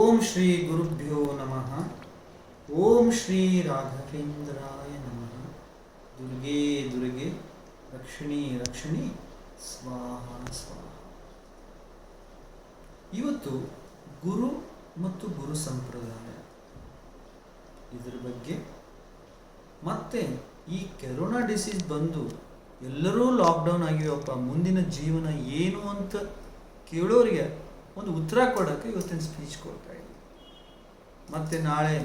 ಓಂ ಶ್ರೀ ಗುರುಭ್ಯೋ ನಮಃ. ಓಂ ಶ್ರೀ ರಾಘವೇಂದ್ರಾಯ ನಮಃ. ದುರ್ಗೆ ದುರ್ಗೆ ರಕ್ಷಿಣಿ ರಕ್ಷಿಣಿ ಸ್ವಾಹ ಸ್ವಾಹ. ಇವತ್ತು ಗುರು ಮತ್ತು ಗುರು ಸಂಪ್ರದಾಯ ಇದರ ಬಗ್ಗೆ, ಮತ್ತೆ ಈ ಕೊರೋನಾ ಡಿಸೀಸ್ ಬಂದು ಎಲ್ಲರೂ ಲಾಕ್ಡೌನ್ ಆಗಿವಪ್ಪ, ಮುಂದಿನ ಜೀವನ ಏನು ಅಂತ ಕೇಳೋರಿಗೆ ಒಂದು ಉತ್ತರ ಕೊಡೋಕ್ಕೆ ಇವತ್ತಿನ ಸ್ಪೀಚ್ ಕೊಡ್ತಾ ಇದ್ದೀನಿ. ಮತ್ತು ನಾಳೆ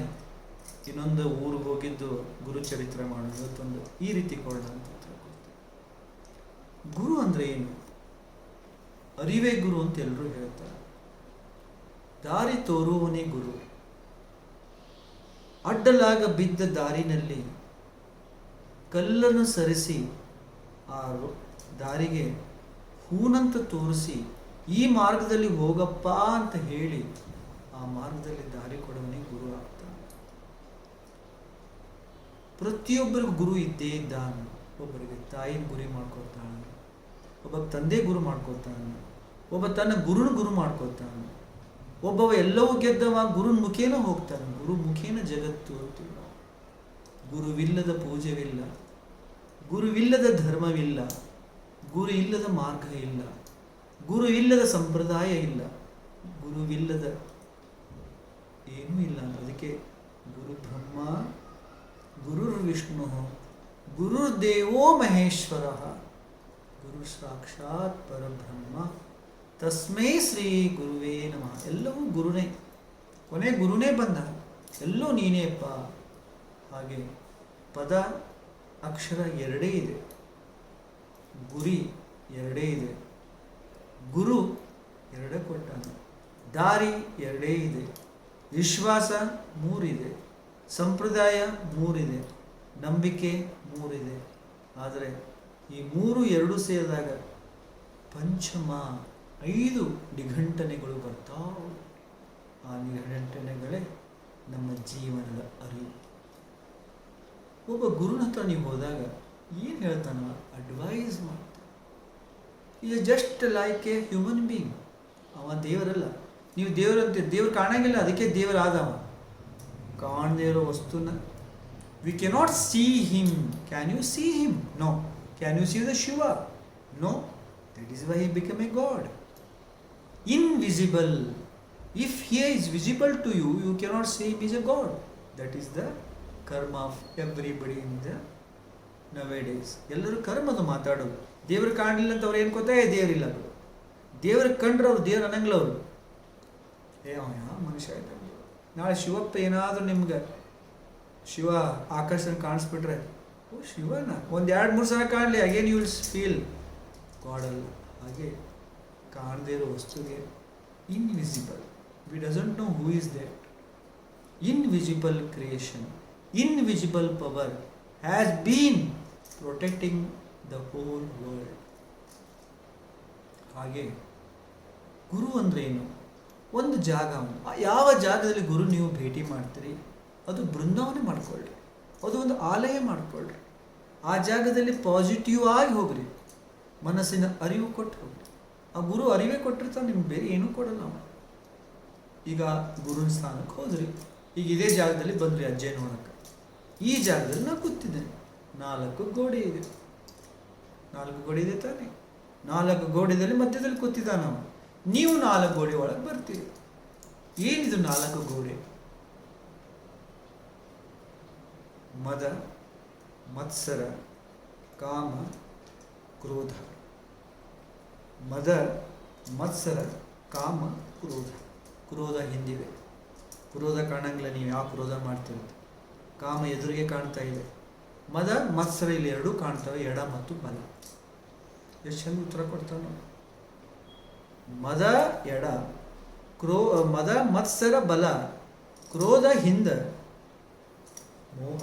ಇನ್ನೊಂದು ಊರಿಗೆ ಹೋಗಿದ್ದು ಗುರುಚರಿತ್ರೆ ಮಾಡೋದು, ಇವತ್ತೊಂದು ಈ ರೀತಿ ಕೊಡೋಣ ಅಂತ ಉತ್ತರ ಕೊಡ್ತೀನಿ. ಗುರು ಅಂದರೆ ಏನು? ಅರಿವೇ ಗುರು ಅಂತ ಎಲ್ಲರೂ ಹೇಳ್ತಾರೆ. ದಾರಿ ತೋರುವವನೇ ಗುರು. ಅಡ್ಡಲಾಗ ಬಿದ್ದ ದಾರಿನಲ್ಲಿ ಕಲ್ಲನ್ನು ಸರಿಸಿ ಆ ದಾರಿಗೆ ಹೂನಂತ ತೋರಿಸಿ ಈ ಮಾರ್ಗದಲ್ಲಿ ಹೋಗಪ್ಪ ಅಂತ ಹೇಳಿ ಆ ಮಾರ್ಗದಲ್ಲಿ ದಾರಿ ಕೊಡವನೇ ಗುರು ಆಗ್ತಾನೆ. ಪ್ರತಿಯೊಬ್ಬರಿಗೂ ಗುರು ಇದ್ದೇ ಇದ್ದಾನೆ. ಒಬ್ಬರಿಗೆ ತಾಯಿನ ಗುರಿ ಮಾಡ್ಕೊತಾನೆ, ಒಬ್ಬ ತಂದೆ ಗುರು ಮಾಡ್ಕೊತಾನೆ, ಒಬ್ಬ ತನ್ನ ಗುರುನ ಗುರು ಮಾಡ್ಕೊತಾನೆ, ಒಬ್ಬವ ಎಲ್ಲವೂ ಗೆದ್ದವ ಗುರುನ ಮುಖೇನ ಹೋಗ್ತಾನೆ. ಗುರು ಮುಖೇನ ಜಗತ್ತು ಅಂತೀವಿ ನಾವು. ಗುರುವಿಲ್ಲದ ಪೂಜೆವಿಲ್ಲ, ಗುರುವಿಲ್ಲದ ಧರ್ಮವಿಲ್ಲ, ಗುರು ಇಲ್ಲದ ಮಾರ್ಗ ಇಲ್ಲ, ಗುರುವಿಲ್ಲದ ಸಂಪ್ರದಾಯ ಇಲ್ಲ, ಗುರುವಿಲ್ಲದ ಏನೂ ಇಲ್ಲ. ಅದಕ್ಕೆ ಗುರು ಬ್ರಹ್ಮ, ಗುರುರ್ ವಿಷ್ಣು, ಗುರುರ್ದೇವೋ ಮಹೇಶ್ವರ, ಗುರು ಸಾಕ್ಷಾತ್ ಪರಬ್ರಹ್ಮ, ತಸ್ಮೈ ಶ್ರೀ ಗುರುವೇ ನಮಃ. ಎಲ್ಲವೂ ಗುರುನೇ, ಕೊನೆ ಗುರುನೇ ಬಂದ, ಎಲ್ಲೋ ನೀನೇಪ್ಪ. ಹಾಗೆ ಪದ ಅಕ್ಷರ ಎರಡೇ ಇದೆ, ಗುರಿ ಎರಡೇ ಇದೆ, ಗುರು ಎರಡೇ ಕೊಟ್ಟಾನೆ, ದಾರಿ ಎರಡೇ ಇದೆ, ವಿಶ್ವಾಸ ಮೂರಿದೆ, ಸಂಪ್ರದಾಯ ಮೂರಿದೆ, ನಂಬಿಕೆ ಮೂರಿದೆ. ಆದರೆ ಈ ಮೂರು ಎರಡು ಸೇರಿದಾಗ ಪಂಚಮ 5 ನಿಘಂಟನೆಗಳು ಬರ್ತಾವೆ. ಆ ನಿಘಂಟನೆಗಳೇ ನಮ್ಮ ಜೀವನದ ಅರಿವು. ಒಬ್ಬ ಗುರುನ ಹತ್ರ ನೀವು ಹೋದಾಗ ಏನು ಹೇಳ್ತಾನ? ಅಡ್ವೈಸ್ ಮಾಡ್ತಾನೆ. Is just like A human being. ಅವ ದೇವರಲ್ಲ. ನೀವು ದೇವರಂತೆ, ದೇವ್ರು ಕಾಣಂಗಿಲ್ಲ, ಅದಕ್ಕೆ ದೇವರಾದವ. ಕಾಣದೇ ಇರೋ ವಸ್ತುನ we cannot see him. Can you see him? No. Can you see the Shiva? No. That is why he become a god. Invisible. If he is visible to you, you cannot say him is a god. That is the karma of everybody in the nowadays. ಎಲ್ಲರೂ ಕರ್ಮದ ಮಾತಾಡೋದು. ದೇವ್ರು ಕಾಣಲಿಲ್ಲ ಅಂತ ಅವ್ರು ಏನು ಗೊತ್ತೇ? ದೇವರಿಲ್ಲ. ದೇವ್ರಿಗೆ ಕಂಡ್ರೆ ಅವ್ರು ದೇವ್ರು ಅನ್ನಂಗಿಲ್ಲ. ಅವರು ಮನುಷ್ಯ ಆಯ್ತು. ನಾಳೆ ಶಿವಪ್ಪ ಏನಾದರೂ ನಿಮ್ಗೆ ಶಿವ ಆಕರ್ಷಣೆ ಕಾಣಿಸ್ಬಿಟ್ರೆ, ಓ ಶಿವನ 1-2-3 ಸಲ ಕಾಣಲಿ, ಅಗೇನ್ ಯು ವಿಲ್ ಫೀಲ್ ಗಾಡಲ್ಲ. ಹಾಗೆ ಕಾಣದೇ ಇರೋ ವಸ್ತುಗೆ invisible. We doesn't know who is that. Invisible creation, invisible power has been protecting the whole world. ಹಾಗೆ ಗುರು ಅಂದರೆ ಏನು? ಒಂದು ಜಾಗ, ಯಾವ ಜಾಗದಲ್ಲಿ ಗುರು ನೀವು ಭೇಟಿ ಮಾಡ್ತೀರಿ ಅದು ಬೃಂದಾವನೆ ಮಾಡ್ಕೊಳ್ಳ್ರಿ, ಅದು ಒಂದು ಆಲಯ ಮಾಡ್ಕೊಳ್ಳ್ರಿ. ಆ ಜಾಗದಲ್ಲಿ ಪಾಸಿಟಿವ್ ಆಗಿ ಹೋಗ್ರಿ, ಮನಸ್ಸಿನ ಅರಿವು ಕೊಟ್ಟು ಹೋಗ್ರಿ. ಆ ಗುರು ಅರಿವೇ ಕೊಟ್ಟಿರ್ತಾನೆ, ನಿಮ್ಗೆ ಬೇರೆ ಏನೂ ಕೊಡಲ್ಲ ಅವ. ಈಗ ಗುರುನ ಸ್ಥಾನಕ್ಕೆ ಹೋದ್ರಿ, ಈಗ ಇದೇ ಜಾಗದಲ್ಲಿ ಬಂದ್ರಿ ಅಜ್ಜೆ ನೋಡಕ್ಕೆ. ಈ ಜಾಗದಲ್ಲಿ ನಾನು ಕೂತಿದ್ದೇನೆ, 4 ಗೋಡೆ ಇದೆ. 4 ಗೋಡೆ ಇದೆ ತಾನೆ? 4 ಗೋಡೆಯಲ್ಲಿ ಮಧ್ಯದಲ್ಲಿ ಕೂತಿದ್ದಾನವ. ನೀವು 4 ಗೋಡೆ ಒಳಗೆ ಬರ್ತೀರಿ. ಏನಿದು 4 ಗೋಡೆ? ಮದ, ಮತ್ಸರ, ಕಾಮ, ಕ್ರೋಧ. ಮದ, ಮತ್ಸರ, ಕಾಮ, ಕ್ರೋಧ. ಕ್ರೋಧ ಹಿಂದಿವೆ. ಕ್ರೋಧ ಕಾಣಂಗಿಲ್ಲ, ನೀವು ಯಾವ ಕ್ರೋಧ ಮಾಡ್ತಿರೋದು. ಕಾಮ ಎದುರಿಗೆ ಕಾಣ್ತಾ ಇದೆ. ಮದ, ಮತ್ಸರ ಇಲ್ಲಿ 2 ಕಾಣ್ತವೆ, ಎಡ ಮತ್ತು ಬಲ. ಎಷ್ಟು ಚಂದ ಉತ್ತರ ಕೊಡ್ತಾನೆ. ಮದ ಎಡ, ಮದ ಮತ್ಸರ ಬಲ, ಕ್ರೋಧ ಹಿಂದ, ಮೋಹ.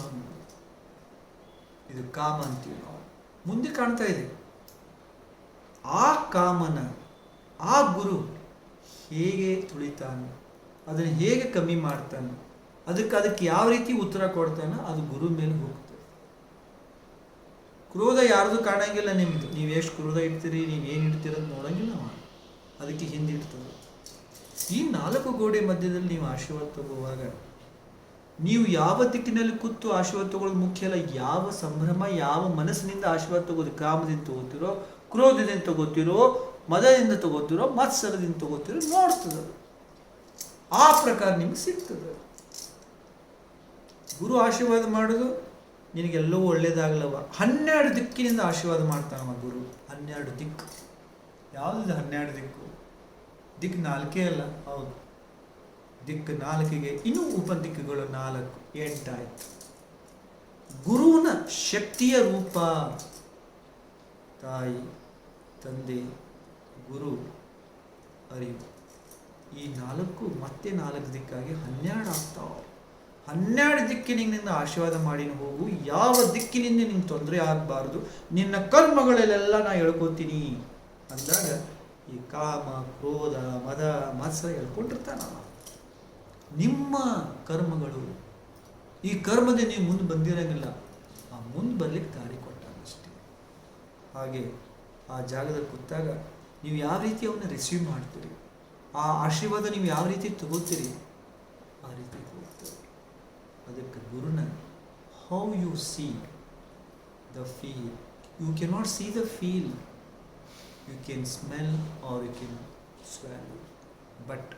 ಇದು ಕಾಮ ಅಂತೀವಿ ನಾವು. ಮುಂದೆ ಕಾಣ್ತಾ ಇದೆ. ಆ ಕಾಮನ ಆ ಗುರು ಹೇಗೆ ತುಳಿತಾನೆ, ಅದನ್ನು ಹೇಗೆ ಕಮ್ಮಿ ಮಾಡ್ತಾನೆ, ಅದಕ್ಕೆ ಯಾವ ರೀತಿ ಉತ್ತರ ಕೊಡ್ತಾನೆ, ಅದು ಗುರು ಮೇಲೆ ಹೋಗ್ತದೆ. ಕ್ರೋಧ ಯಾರ್ದು ಕಾಣಂಗಿಲ್ಲ ನಿಮ್ದು. ನೀವು ಎಷ್ಟು ಕ್ರೋಧ ಇಡ್ತೀರಿ, ನೀವು ಏನು ಇಡ್ತೀರ ಅಂತ ನೋಡಂಗಿಲ್ಲ. ಅದಕ್ಕೆ ಹಿಂದಿಡ್ತದೆ. ಈ ನಾಲ್ಕು ಗೋಡೆ ಮಧ್ಯದಲ್ಲಿ ನೀವು ಆಶೀರ್ವಾದ ತಗೋವಾಗ ನೀವು ಯಾವ ದಿಕ್ಕಿನಲ್ಲಿ ಕೂತು ಆಶೀರ್ವಾದ ತಗೊಳ್ಳೋದು ಮುಖ್ಯ ಅಲ್ಲ. ಯಾವ ಸಂಭ್ರಮ, ಯಾವ ಮನಸ್ಸಿನಿಂದ ಆಶೀರ್ವಾದ ತಗೋದು, ಕಾಮದಿಂದ ತಗೋತಿರೋ, ಕ್ರೋಧದಿಂದ ತಗೋತಿರೋ, ಮದದಿಂದ ತಗೋತಿರೋ, ಮತ್ಸರದಿಂದ ತಗೋತಿರೋ ನೋಡ್ತದೆ. ಆ ಪ್ರಕಾರ ನಿಮ್ಗೆ ಸಿಗ್ತದೆ. ಗುರು ಆಶೀರ್ವಾದ ಮಾಡೋದು ನಿನಗೆಲ್ಲವೂ ಒಳ್ಳೇದಾಗಲವ. 12 ದಿಕ್ಕಿನಿಂದ ಆಶೀರ್ವಾದ ಮಾಡ್ತಾನವ ಗುರು. 12 ದಿಕ್ಕು. ಯಾವುದಿದೆ 12 ದಿಕ್ಕು? ದಿಕ್ಕು 4 ಅಲ್ಲ. ಹೌದು, ದಿಕ್ಕು 4ಗೆ ಇನ್ನೂ ಉಪದಿಕ್ಕುಗಳು 4, 8 ಆಯ್ತು. ಗುರುವಿನ ಶಕ್ತಿಯ ರೂಪ ತಾಯಿ, ತಂದೆ, ಗುರು, ಅರಿವು. ಈ 4 ಮತ್ತೆ 4 ದಿಕ್ಕಾಗಿ 12 ಆಗ್ತಾವ. 12 ದಿಕ್ಕಿನಿಂದ ಆಶೀರ್ವಾದ ಮಾಡಿ ಹೋಗು. ಯಾವ ದಿಕ್ಕಿನಿಂದ ನಿಂಗೆ ತೊಂದರೆ ಆಗಬಾರ್ದು, ನಿನ್ನ ಕರ್ಮಗಳಲ್ಲೆಲ್ಲ ನಾ ಹೇಳ್ಕೊತೀನಿ ಅಂದಾಗ ಈ ಕಾಮ, ಕ್ರೋಧ, ಮದ, ಮತ್ಸರ ಹೇಳ್ಕೊಂಡಿರ್ತಾನ. ನಿಮ್ಮ ಕರ್ಮಗಳು, ಈ ಕರ್ಮದಿಂದ ನೀವು ಮುಂದೆ ಬಂದಿರಂಗಿಲ್ಲ, ಆ ಮುಂದೆ ಬರ್ಲಿಕ್ಕೆ ದಾರಿ ಕೊಟ್ಟಾನಷ್ಟೇ. ಹಾಗೆ ಆ ಜಾಗದಲ್ಲಿ ಕೂತಾಗ ನೀವು ಯಾವ ರೀತಿ ಅವನ್ನ ರಿಸೀವ್ ಮಾಡ್ತೀರಿ, ಆ ಆಶೀರ್ವಾದ ನೀವು ಯಾವ ರೀತಿ ತಗೋತೀರಿ, ಆ ರೀತಿ ಹೋಗ್ತೀರಿ. ಅದಕ್ಕೆ ಗುರುನ how you see the feel. You cannot see the feel, you can smell or you can swallow. But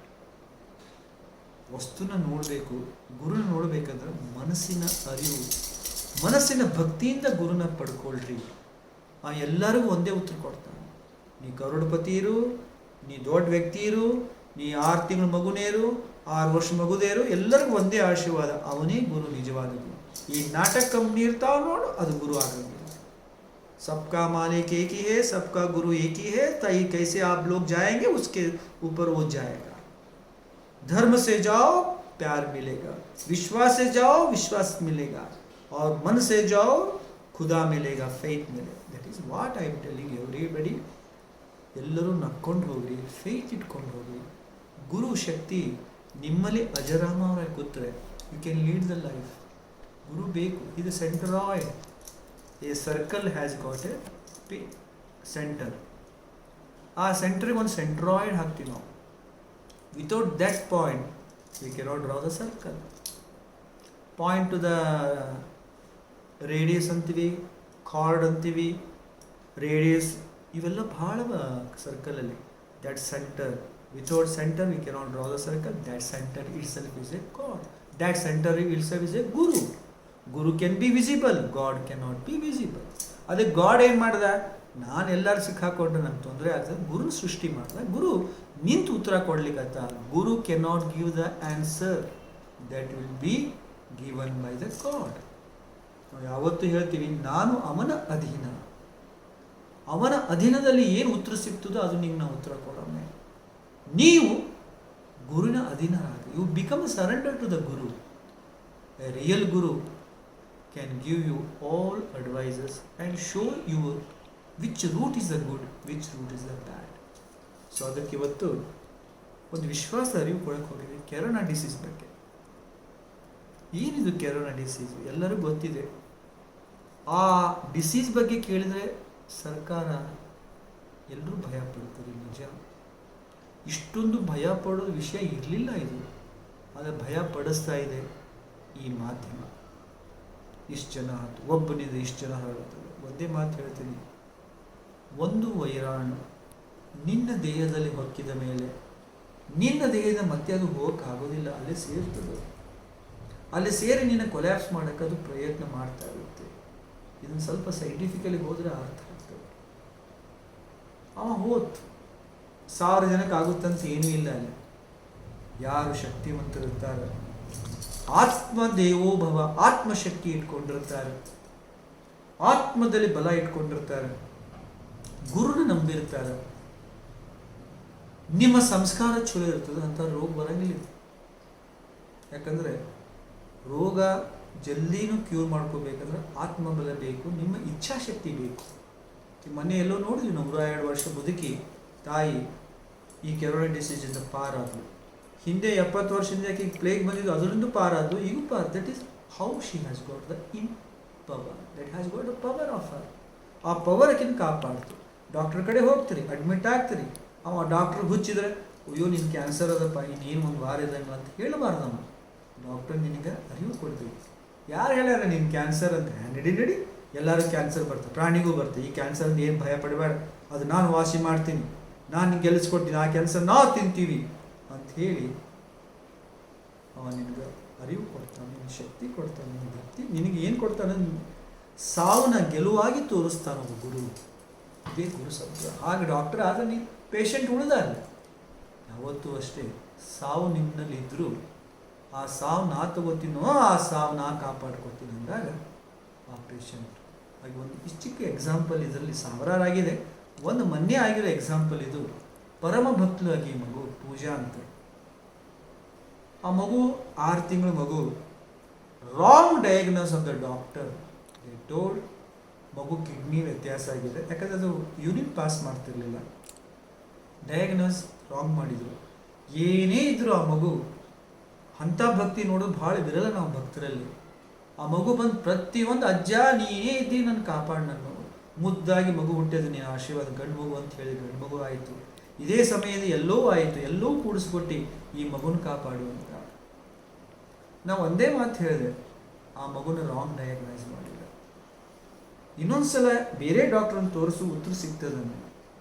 ವಸ್ತುನ ನೋಡಬೇಕು, ಗುರುನ ನೋಡಬೇಕಂದ್ರೆ ಮನಸ್ಸಿನ ಅರಿವು, ಮನಸ್ಸಿನ ಭಕ್ತಿಯಿಂದ ಗುರುನ ಪಡ್ಕೊಳ್ರಿ. ಆ ಎಲ್ಲರಿಗೂ ಒಂದೇ ಉತ್ತರ ಕೊಡ್ತಾನೆ. ನೀ ಕರೋಡಪತಿ ಇರು, ನೀ ದೊಡ್ಡ ವ್ಯಕ್ತಿ ಇರು, ನೀ 6 ತಿಂಗಳ ಮಗುನೇರು, 6 ವರ್ಷ ಮಗುದೇರು, ಎಲ್ಲರಿಗೂ ಒಂದೇ ಆಶೀರ್ವಾದ. ಅವನೇ ಗುರು ನಿಜವಾದ ಗುರು. ಈ ನಾಟಕ ಕಂಪ್ನಿ ಇರ್ತಾವ ನೋಡು, ಅದು ಗುರು ಆಗಂಗಿಲ್ಲ. सबका मालिक एक ही है, सबका गुरु एक ही है, तई कैसे आप लोग जाएंगे उसके ऊपर वो जाएगा. धर्म से जाओ प्यार मिलेगा, विश्वास से जाओ विश्वास मिलेगा, और मन से जाओ खुदा मिलेगा, फेथ मिलेगा. That is what I am telling everybody. ಎಲ್ಲರೂ ನಕ್ಕೊಂಡು ಹೋಗ್ರಿ, ಫೇತ್ ಇಟ್ಕೊಂಡು ಹೋಗ್ರಿ. ಗುರು ಶಕ್ತಿ ನಿಮ್ಮಲ್ಲಿ ಅಜರಾಮರಾಗಿ ಕೂತ್ರೆ you can lead the life. ಗುರು ಬೇಕು. ಇದು centroid. A circle has got a centre. ಆ ಸೆಂಟರ್ಗೆ ಒಂದು ಸೆಂಟ್ರಾಯ್ಡ್ ಹಾಕ್ತೀವಿ ನಾವು. Without that point we cannot draw the circle. Point to the radius ಅಂತೀವಿ, ಕಾರ್ಡ್ ಅಂತೀವಿ, ರೇಡಿಯಸ್, ಇವೆಲ್ಲ ಭಾಳ ಸರ್ಕಲಲ್ಲಿ. That centre, without centre we cannot draw the circle. That centre itself is a god. That centre itself is a guru. Guru can B visible, god can not be visible. ಅದಕ್ಕೆ god ಏನು ಮಾಡ್ದ, ನಾನು ಎಲ್ಲರೂ ಸಿಕ್ಕಾಕೊಂಡ್ರೆ ನಂಗೆ ತೊಂದರೆ ಆಗ್ತದೆ, ಗುರು ಸೃಷ್ಟಿ ಮಾಡ್ದ. ಗುರು ನಿಂತು ಉತ್ತರ ಕೊಡ್ಲಿಕ್ಕತ್ತ. Guru can not give the answer, that will be given by the god. ನಾವು ಯಾವತ್ತೂ ಹೇಳ್ತೀವಿ, ನಾನು ಅವನ ಅಧೀನ. ಅವನ ಅಧೀನದಲ್ಲಿ ಏನು ಉತ್ತರ ಸಿಗ್ತದೋ ಅದು ನಿಂಗೆ ನಾವು ಉತ್ತರ ಕೊಡೋಣ. ನೀವು ಗುರುವಿನ ಅಧೀನರಾಗಿ, you become surrender to the guru. A real guru can give you all advices and show you which route is the good, which route is the bad. So ಅದಕ್ಕೆ ಇವತ್ತು ಒಂದು ವಿಶ್ವಾಸ ಅರಿವು ಕೊಡಕ್ಕೆ ಹೋಗಿದೆ ಕೆರೋನಾ ಡಿಸೀಸ್ ಬಗ್ಗೆ. ಏನಿದು ಕೆರೋನಾ ಡಿಸೀಸ್ ಎಲ್ಲರಿಗೂ ಗೊತ್ತಿದೆ. ಆ ಡಿಸೀಸ್ ಬಗ್ಗೆ ಕೇಳಿದರೆ ಸರ್ಕಾರ ಎಲ್ಲರೂ ಭಯ ಪಡ್ತಾರೆ. ನಿಜ, ಇಷ್ಟೊಂದು ಭಯ ಪಡೋ ವಿಷಯ ಇರಲಿಲ್ಲ ಇದು. ಆದರೆ ಭಯ ಪಡಿಸ್ತಾ ಇದೆ ಈ ಮಾಧ್ಯಮ. ಇಷ್ಟು ಜನ ಆಯ್ತು, ಒಬ್ಬನಿಂದ ಇಷ್ಟು ಜನ ಹರಡುತ್ತದೆ. ಒಂದೇ ಮಾತು ಹೇಳ್ತೀನಿ, ಒಂದು ವೈರಾಣು ನಿನ್ನ ದೇಹದಲ್ಲಿ ಹೊಕ್ಕಿದ ಮೇಲೆ ನಿನ್ನ ದೇಹದ ಮತ್ತೆ ಅದು ಹೋಗೋಕ್ಕಾಗೋದಿಲ್ಲ, ಅಲ್ಲೇ ಸೇರ್ತದೆ. ಅಲ್ಲಿ ಸೇರಿ ನಿನ್ನ ಕೊಲ್ಯಾಪ್ಸ್ ಮಾಡೋಕ್ಕೆ ಅದು ಪ್ರಯತ್ನ ಮಾಡ್ತಾ ಇರುತ್ತೆ. ಇದನ್ನು ಸ್ವಲ್ಪ ಸೈಂಟಿಫಿಕಲಿ ಹೋದರೆ ಅರ್ಥ ಆಗ್ತದೆ. ಹೋತ್ 1000 ಜನಕ್ಕೆ ಆಗುತ್ತಂತ ಏನೂ ಇಲ್ಲ. ಅಲ್ಲಿ ಯಾರು ಶಕ್ತಿವಂತರಿರ್ತಾರೆ, ಆತ್ಮ ದೇವೋಭವ, ಆತ್ಮಶಕ್ತಿ ಇಟ್ಕೊಂಡಿರ್ತಾರೆ, ಆತ್ಮದಲ್ಲಿ ಬಲ ಇಟ್ಕೊಂಡಿರ್ತಾರೆ, ಗುರುನ ನಂಬಿರ್ತಾರೆ, ನಿಮ್ಮ ಸಂಸ್ಕಾರ ಚಲೋ ಇರ್ತದೆ, ಅಂತ ರೋಗ ಬರಂಗಿಲ್ಲ. ಯಾಕಂದರೆ ರೋಗ ಜಲ್ದಿನೂ ಕ್ಯೂರ್ ಮಾಡ್ಕೋಬೇಕಂದ್ರೆ ಆತ್ಮಬಲ ಬೇಕು, ನಿಮ್ಮ ಇಚ್ಛಾಶಕ್ತಿ ಬೇಕು. ಮೊನ್ನೆ ಎಲ್ಲೋ ನೋಡಿದ್ವಿ, 102 ವರ್ಷ ಬದುಕಿ ತಾಯಿ ಈ ಕೆರೋನಾ ಡಿಸೀಸಿಂದ ಪಾರಾದ್ರು. ಹಿಂದೆ 70 ವರ್ಷದಿಂದ ಯಾಕೆ ಪ್ಲೇಗ್ ಬಂದಿದ್ದು, ಅದರಿಂದ ಪಾರಾದ್ರು, ಈಗ that is how she has got the in power, that has got the power of her. ಆ ಪವರ್ ಆಕಿನ ಕಾಪಾಡ್ತು. ಡಾಕ್ಟರ್ ಕಡೆ ಹೋಗ್ತೀರಿ, ಅಡ್ಮಿಟ್ ಆಗ್ತೀರಿ, ಅವ ಡಾಕ್ಟ್ರ್ ಹುಚ್ಚಿದ್ರೆ ಅಯ್ಯೋ ನಿನ್ನ ಕ್ಯಾನ್ಸರ್ ಅದಪ್ಪ ಇನ್ನೇನು ಒಂದು ವಾರ ಇದ್ದಂಗೆ ಅಂತ ಹೇಳಬಾರ್ದಮ್ಮ. ಡಾಕ್ಟರ್ ನಿನಗೆ ಅರಿವು ಕೊಡ್ಬೇಕು. ಯಾರು ಹೇಳ್ಯಾರ ನಿನ್ನ ಕ್ಯಾನ್ಸರ್ ಅಂತ? ನಡಿ ಎಲ್ಲರೂ ಕ್ಯಾನ್ಸರ್ ಬರ್ತದೆ, ಪ್ರಾಣಿಗೂ ಬರ್ತದೆ. ಈ ಕ್ಯಾನ್ಸರ್ ಏನು ಭಯ ಪಡಬೇಡ, ಅದು ನಾನು ವಾಸಿ ಮಾಡ್ತೀನಿ, ನಾನು ಗೆಲ್ಲಿಸ್ಕೊಡ್ತೀನಿ, ಆ ಕ್ಯಾನ್ಸರ್ ನಾವು ತಿಂತೀವಿ ಅಂತ ಹೇಳಿ ಅವ ನಿನಗೆ ಅರಿವು ಕೊಡ್ತಾನೆ, ನಿನ್ನ ಶಕ್ತಿ ಕೊಡ್ತಾನೆ, ನಿನ್ನ ಭಕ್ತಿ ನಿನಗೆ ಏನು ಕೊಡ್ತಾನೆ? ಸಾವನ್ನ ಗೆಲುವಾಗಿ ತೋರಿಸ್ತಾನೆ ಒಬ್ಬ ಗುರು. ಇದೇ ಗುರು ಶಬ್ದ. ಹಾಗೆ ಡಾಕ್ಟರ್ ಆದರೆ ನೀ ಪೇಷಂಟ್ ಉಳಿದಾರೆ. ಯಾವತ್ತೂ ಅಷ್ಟೇ ಸಾವು ನಿಮ್ಮಲ್ಲಿ ಇದ್ದರೂ ಆ ಸಾವು ನಾ ತಗೋತೀನೋ, ಆ ಸಾವು ನಾ ಕಾಪಾಡ್ಕೊತೀನಿ ಅಂದಾಗ ಆ ಪೇಷಂಟ್ ಹಾಗೆ. ಒಂದು ಚಿಕ್ಕ ಎಕ್ಸಾಂಪಲ್ ಇದರಲ್ಲಿ ಸಾವಿರಾರಾಗಿದೆ. ಒಂದು ಮೊನ್ನೆ ಆಗಿರೋ ಎಕ್ಸಾಂಪಲ್ ಇದು. ಪರಮ ಭಕ್ತಲಾಗಿ ಮಗು ಪೂಜಾ ಅಂತ. ಆ ಮಗು 6 ತಿಂಗಳ ಮಗು. Wrong diagnose of the doctor. They told ಮಗು ಕಿಡ್ನಿ ವ್ಯತ್ಯಾಸ ಆಗಿದೆ, ಯಾಕಂದರೆ ಅದು ಯೂರಿನ್ ಪಾಸ್ ಮಾಡ್ತಿರ್ಲಿಲ್ಲ. ಡಯಾಗ್ನೋಸ್ ರಾಂಗ್ ಮಾಡಿದರು. ಏನೇ ಇದ್ದರೂ ಆ ಮಗು ಅಂಥ ಭಕ್ತಿ ನೋಡೋದು ಭಾಳ ವಿರಳ ನಾವು ಭಕ್ತರಲ್ಲಿ. ಆ ಮಗು ಬಂದು ಪ್ರತಿಯೊಂದು ಅಜ್ಜ ನೀನೇ ಇದ್ದೀ ನನ್ನ ಕಾಪಾಡು, ನನ್ನ ಮುದ್ದಾಗಿ ಮಗು ಹುಟ್ಟಿದ ನೀನು ಆಶೀರ್ವಾದ, ಗಂಡು ಮಗು ಅಂತ ಹೇಳಿ ಗಂಡು ಮಗು ಆಯಿತು. ಇದೇ ಸಮಯದಲ್ಲಿ ಎಲ್ಲೋ ಆಯಿತು, ಎಲ್ಲೋ ಕೂಡಿಸ್ಕೊಟ್ಟು ಈ ಮಗುನ ಕಾಪಾಡು ಅಂತ. ನಾವು ಒಂದೇ ಮಾತು ಹೇಳಿದೆ, ಆ ಮಗುನ ರಾಂಗ್ ಡಯಾಗ್ನೈಸ್ ಮಾಡಿಲ್ಲ. ಇನ್ನೊಂದ್ಸಲ ಬೇರೆ ಡಾಕ್ಟ್ರನ್ನು ತೋರಿಸು, ಉತ್ತರ ಸಿಗ್ತದೆ.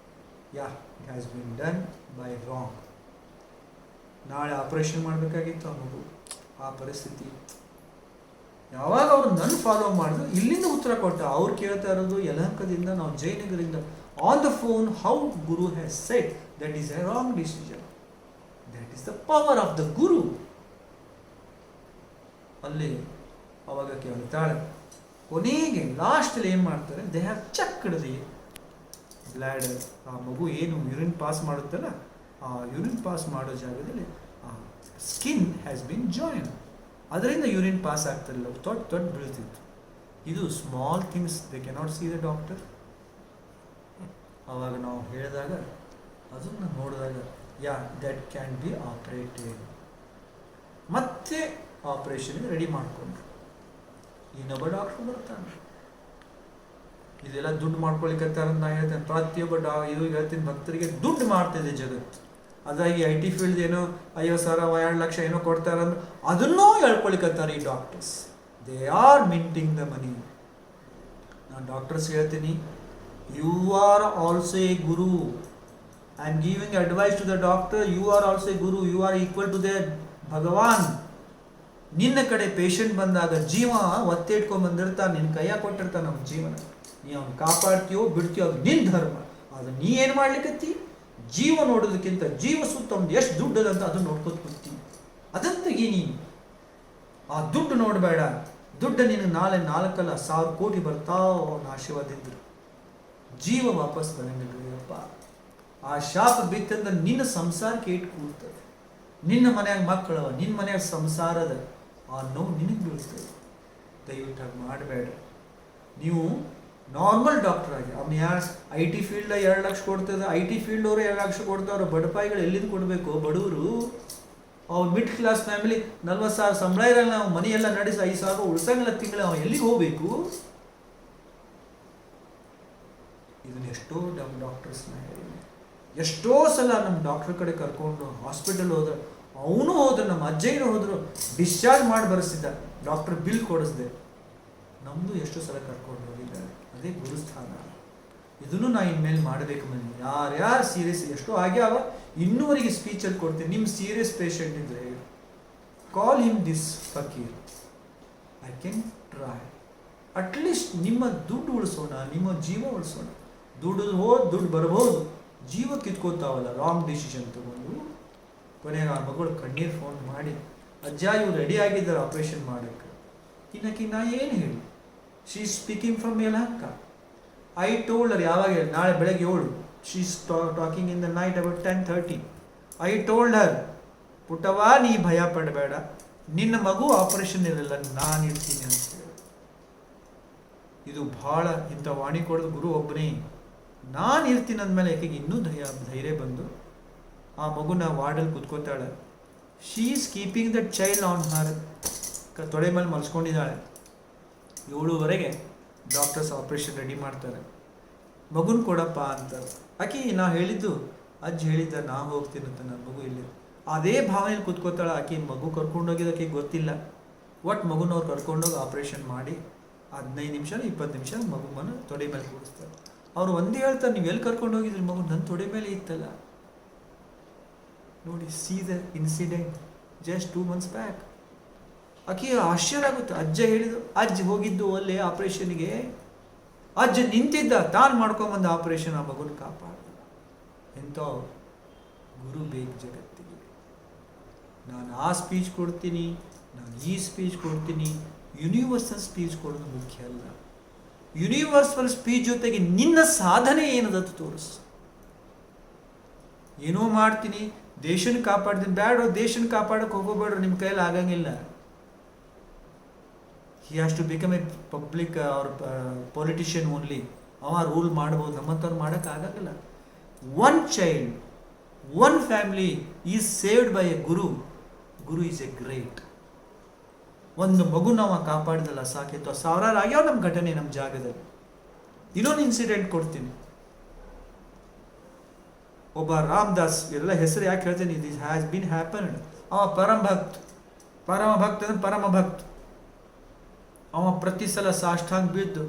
Yeah it has been done by wrong. ನಾಳೆ ಆಪರೇಷನ್ ಮಾಡಬೇಕಾಗಿತ್ತು ಆ ಮಗು. ಆ ಪರಿಸ್ಥಿತಿ ಯಾವಾಗ ಅವರು ನನ್ನ ಫಾಲೋ ಮಾಡಿದ್ರು, ಇಲ್ಲಿಂದ ಉತ್ತರ ಕೊಟ್ಟ. ಅವ್ರು ಕೇಳ್ತಾ ಇರೋದು ಯಲಹಂಕದಿಂದ, ನಾವು ಜಯನಗರಿಂದ. On the phone, how guru has said that is a wrong decision. That is the power of the guru. ಅಲ್ಲಿ ಅವಾಗ ಕೇಳ್ತಾಳೆ. ಕೊನೆಗೆ ಲಾಸ್ಟಲ್ಲಿ ಏನು ಮಾಡ್ತಾರೆ, they have checked the bladder. ಆ ಮಗು ಏನು ಯೂರಿನ್ ಪಾಸ್ ಮಾಡುತ್ತಲ್ಲ, ಆ ಯೂರಿನ್ ಪಾಸ್ ಮಾಡೋ ಜಾಗದಲ್ಲಿ ಆ ಸ್ಕಿನ್ ಹ್ಯಾಸ್ ಬಿನ್ ಜಾಯಿನ್. ಅದರಿಂದ ಯೂರಿನ್ ಪಾಸ್ ಆಗ್ತಿರಲಿಲ್ಲ, ತೊಟ್ಟು ಬೀಳ್ತಿತ್ತು. ಇದು small things they cannot see the doctor. ಆವಾಗ ನಾವು ಹೇಳಿದಾಗ, ಅದನ್ನು ನೋಡಿದಾಗ, yeah that can be operated. ಮತ್ತೆ ಆಪ್ರೇಷನ್ಗೆ ರೆಡಿ ಮಾಡಿಕೊಂಡ್ರು. ಇನ್ನೊಬ್ಬ ಡಾಕ್ಟ್ರು ಬರ್ತಾನೆ. ಇದೆಲ್ಲ ದುಡ್ಡು ಮಾಡ್ಕೊಳಿಕತ್ತಾರ ಅಂತ ನಾನು ಹೇಳ್ತೇನೆ. ಪ್ರತಿಯೊಬ್ಬ ಇದು ಹೇಳ್ತೀನಿ, ಭಕ್ತರಿಗೆ ದುಡ್ಡು ಮಾಡ್ತಿದೆ ಜಗತ್ತು. ಅದಾಗಿ IT ಫೀಲ್ಡ್ ಏನೋ 50,000 2 ಲಕ್ಷ ಏನೋ ಕೊಡ್ತಾರಂದ್ರೆ ಅದನ್ನೂ ಹೇಳ್ಕೊಳಿಕತ್ತಾರೆ ಈ doctors. They are minting the money. ನಾನು ಡಾಕ್ಟರ್ಸ್ ಹೇಳ್ತೀನಿ, you are also a guru. I am giving advice to the doctor. You are also a guru. You are equal to the Bhagwan. ನಿನ್ನ ಕಡೆ ಪೇಷಂಟ್ ಬಂದಾಗ ಜೀವ ಒತ್ತೆ ಇಟ್ಕೊಂಡ್ ಬಂದಿರ್ತಾನೆ, ನಿನ್ನ ಕೈಯ ಕೊಟ್ಟಿರ್ತಾನೆ ನಮ್ಮ ಜೀವನ. ನೀ ಅವ್ನು ಕಾಪಾಡ್ತೀಯೋ ಬಿಡ್ತೀಯೋ ಅದು ನಿನ್ನ ಧರ್ಮ. ಅದು ನೀ ಏನು ಮಾಡ್ಲಿಕ್ಕತ್ತಿ? ಜೀವ ನೋಡೋದಕ್ಕಿಂತ ಜೀವ ಸುತ್ತ ಒಂದು ಎಷ್ಟು ದುಡ್ಡು ಅದಂತ ಅದನ್ನು ನೋಡ್ಕೊತ ಕೂತೀನಿ. ಅದನ್ನು ತೆಗಿ ನೀನು. ಆ ದುಡ್ಡು ನೋಡಬೇಡ. ದುಡ್ಡು ನಿನಗೆ ನಾಳೆ 4,000 ಕೋಟಿ ಬರ್ತಾವ ಅವನ ಆಶೀರ್ವಾದಿದ್ರು. ಜೀವ ವಾಪಸ್ ಬರಂಗಿಲ್ಲಪ್ಪ. ಆ ಶಾಪ ಬಿತ್ತಂದ್ರೆ ನಿನ್ನ ಸಂಸಾರಕ್ಕೆ ಇಟ್ಟು ಕೂಡ್ತದೆ. ನಿನ್ನ ಮನ್ಯಾಗ ಮಕ್ಕಳವ, ನಿನ್ನ ಮನ್ಯಾಗ ಸಂಸಾರದ ಆ ನೋವು ನಿನಗೆ ಬೀಳ್ತದೆ. ದಯವಿಟ್ಟು ಹಾಗೆ ಮಾಡಬೇಡ. ನೀವು ನಾರ್ಮಲ್ ಡಾಕ್ಟರ್ ಆಗಿ ಅವ್ನು ಯಾರು IT ಫೀಲ್ಡ್ 2 ಲಕ್ಷ ಕೊಡ್ತದೆ, IT ಫೀಲ್ಡ್ ಅವರು 2 ಲಕ್ಷ ಕೊಡ್ತಾವ್ರು. ಬಡಪಾಯಿಗಳು ಎಲ್ಲಿಂದ ಕೊಡಬೇಕು? ಬಡವರು ಅವ್ರು ಮಿಡ್ ಕ್ಲಾಸ್ ಫ್ಯಾಮಿಲಿ 40,000 ಸಂಬಳ ಇರಲ್ಲ, ನಾವು ಮನೆಯೆಲ್ಲ ನಡೆಸಿ 5,000 ಉಳ್ಸಂಗಿಲ್ಲ ತಿಂಗಳ. ಅವ್ನು ಎಲ್ಲಿಗೆ ಹೋಗ್ಬೇಕು? ಇದನ್ನ ಎಷ್ಟೋ ಡಾಕ್ಟರ್ಸ್ನ ಹೇಳಿ, ಎಷ್ಟೋ ಸಲ ನಮ್ಮ ಡಾಕ್ಟರ್ ಕಡೆ ಕರ್ಕೊಂಡು ಹಾಸ್ಪಿಟಲ್ ಹೋದ್ರೆ, ಅವನು ಹೋದ್ರೆ, ನಮ್ಮ ಅಜ್ಜಯ್ಯನೂ ಹೋದ್ರು, ಡಿಸ್ಚಾರ್ಜ್ ಮಾಡಿ ಬರೆಸಿದ್ದ, ಡಾಕ್ಟರ್ ಬಿಲ್ ಕೊಡಿಸ್ದೆ. ನಮ್ಮದು ಎಷ್ಟೋ ಸಲ ಕರ್ಕೊಂಡು ಹೋಗಿದ್ದಾರೆ. ಅದೇ ಗುರುಸ್ಥಾನ. ಇದನ್ನು ನಾ ಇನ್ಮೇಲೆ ಮಾಡಬೇಕು. ಮನೆ ಯಾರ್ಯಾರು ಸೀರಿಯಸ್ ಎಷ್ಟೋ ಆಗ್ಯಾವ, ಇನ್ನೂವರೆಗೆ ಸ್ಪೀಚಲ್ಲಿ ಕೊಡ್ತೀನಿ. ನಿಮ್ಮ ಸೀರಿಯಸ್ ಪೇಷಂಟ್ ಇದ್ರೆ call him this Fakir. I can try. At least ನಿಮ್ಮ ದುಡ್ಡು ಉಳಿಸೋಣ, ನಿಮ್ಮ ಜೀವ ಉಳಿಸೋಣ. ದುಡ್ಡು ಬರ್ಬೋದು, ಜೀವ ಕಿತ್ಕೋತಾವಲ್ಲ ರಾಂಗ್ ಡಿಸಿಷನ್ ತಗೊಂಡು. ಕೊನೆಗೆ ಆ ಮಗಳು ಕಣ್ಣೀರು ಫೋನ್ ಮಾಡಿ, ಅಜ್ಜ ಇವ್ರು ರೆಡಿ ಆಗಿದ್ದಾರೆ ಆಪ್ರೇಷನ್ ಮಾಡೋಕ್ಕೆ. ಇನ್ನಕ್ಕೆ ನಾ ಏನು ಹೇಳಿ? She is speaking from Yelahanka. I told her, ಯಾವಾಗ ಹೇಳಿ? ನಾಳೆ ಬೆಳಗ್ಗೆ 7. She is talking in the night about 10:30. I told her, ಪುಟ್ಟವಾ ನೀ ಭಯ ಪಡಬೇಡ, ನಿನ್ನ ಮಗು ಆಪರೇಷನ್ ಇರಲ್ಲ, ನಾನು ಇರ್ತೀನಿ ಅಂತ ಹೇಳಿ. ಇದು ಭಾಳ ಇಂಥ ವಾಣಿ ಕೊಡೋದು ಗುರು ಒಬ್ಬನೇ. ನಾನು ಇರ್ತೀನಿ ಅಂದಮೇಲೆ ಯಾಕೆಗೆ ಇನ್ನೂ ಧೈರ್ಯ ಬಂದು ಆ ಮಗುನ ವಾರ್ಡಲ್ಲಿ ಕುತ್ಕೋತಾಳೆ. She is keeping the child on her. ತೊಡೆ ಮೇಲೆ ಮಲ್ಸ್ಕೊಂಡಿದ್ದಾಳೆ. 7:30 ಡಾಕ್ಟರ್ಸ್ ಆಪ್ರೇಷನ್ ರೆಡಿ ಮಾಡ್ತಾರೆ. ಮಗುನ ಕೊಡಪ್ಪ ಅಂತಾರೆ. ಆಕೆ ನಾ ಹೇಳಿದ್ದು ಅಜ್ಜಿ ಹೇಳಿದ್ದ ನಾ ಹೋಗ್ತೀನಿ ಅಂತ, ನನ್ನ ಮಗು ಇಲ್ಲಿ ಅದೇ ಭಾವನೆಯಲ್ಲಿ ಕೂತ್ಕೋತಾಳೆ. ಆಕೆ ಮಗು ಕರ್ಕೊಂಡೋಗಿದ್ದು ಆಕೆ ಗೊತ್ತಿಲ್ಲ. ಒಟ್ಟು ಮಗುನವ್ರು ಕರ್ಕೊಂಡೋಗಿ ಆಪ್ರೇಷನ್ ಮಾಡಿ 15 ನಿಮಿಷ 20 ನಿಮಿಷ ಮಗುವನ್ನು ತೊಡೆ ಮೇಲೆ ಕೂಡಿಸ್ತಾರೆ. ಅವ್ರು ಒಂದೇ ಹೇಳ್ತಾರೆ, ನೀವು ಎಲ್ಲಿ ಕರ್ಕೊಂಡು ಹೋಗಿದ್ರಿ ಮಗು? ನನ್ನ ತೊಡೆ ಮೇಲೆ ಇತ್ತಲ್ಲ. ನೋಡಿ, C the incident just 2 months back. ಆಕೆ ಆಶ್ಚರ್ಯ ಆಗುತ್ತೆ. ಅಜ್ಜ ಹೇಳಿದ್ರು, ಅಜ್ಜ ಹೋಗಿದ್ದು ಅಲ್ಲೇ ಆಪ್ರೇಷನ್ಗೆ, ಅಜ್ಜ ನಿಂತಿದ್ದ, ತಾನು ಮಾಡ್ಕೊಂಬಂದ ಆಪ್ರೇಷನ್, ಆ ಮಗುನ ಕಾಪಾಡ. ಎಂಥ ಗುರು ಬೇಕು ಜಗತ್ತಿಗೆ. ನಾನು ಆ ಸ್ಪೀಚ್ ಕೊಡ್ತೀನಿ, ನಾನು ಈ ಸ್ಪೀಚ್ ಕೊಡ್ತೀನಿ, ಯೂನಿವರ್ಸಲ್ ಸ್ಪೀಚ್ ಕೊಡೋದು ಮುಖ್ಯ ಅಲ್ಲ. ಯೂನಿವರ್ಸಲ್ ಸ್ಪೀಚ್ ಜೊತೆಗೆ ನಿನ್ನ ಸಾಧನೆ ಏನದತ್ತು ತೋರಿಸು. ಏನೋ ಮಾಡ್ತೀನಿ, ದೇಶನ ಕಾಪಾಡ್ತೀನಿ, ಬೇಡ, ದೇಶನ ಕಾಪಾಡಕ್ಕೆ ಹೋಗೋಬೇಡ್ರಿ, ನಿಮ್ಮ ಕೈಯಲ್ಲಿ ಆಗಂಗಿಲ್ಲ. He has to become a public or politician only. ಅವ ರೂಲ್ ಮಾಡ್ಬೋದು, ನಮ್ಮಂಥವ್ರು ಮಾಡೋಕ್ಕಾಗಲ್ಲ. One child, one family is saved by a guru. Guru is a great. ಒಂದು ಮಗು ನಾವು ಕಾಪಾಡಿದಲ್ಲ ಸಾಕಿತ್ತು. ಸಾವಿರಾರು ಆಗ್ಯಾವ ನಮ್ಮ ಘಟನೆ ನಮ್ಮ ಜಾಗದಲ್ಲಿ. ಇನ್ನೊಂದು ಇನ್ಸಿಡೆಂಟ್ ಕೊಡ್ತೀನಿ. ಒಬ್ಬ ರಾಮದಾಸ್, ಎಲ್ಲ ಹೆಸರು ಯಾಕೆ ಹೇಳ್ತೇನೆ, ದಿಸ್ ಹ್ಯಾಸ್ ಬೀನ್ ಹ್ಯಾಪನ್ಡ್. ಅವ ಪರಮ ಭಕ್ತ ಅಂದ್ರೆ ಪರಮ ಭಕ್ತ. ಅವ ಪ್ರತಿ ಸಲ ಸಾಷ್ಟಾಂಗ ಬಿದ್ದು,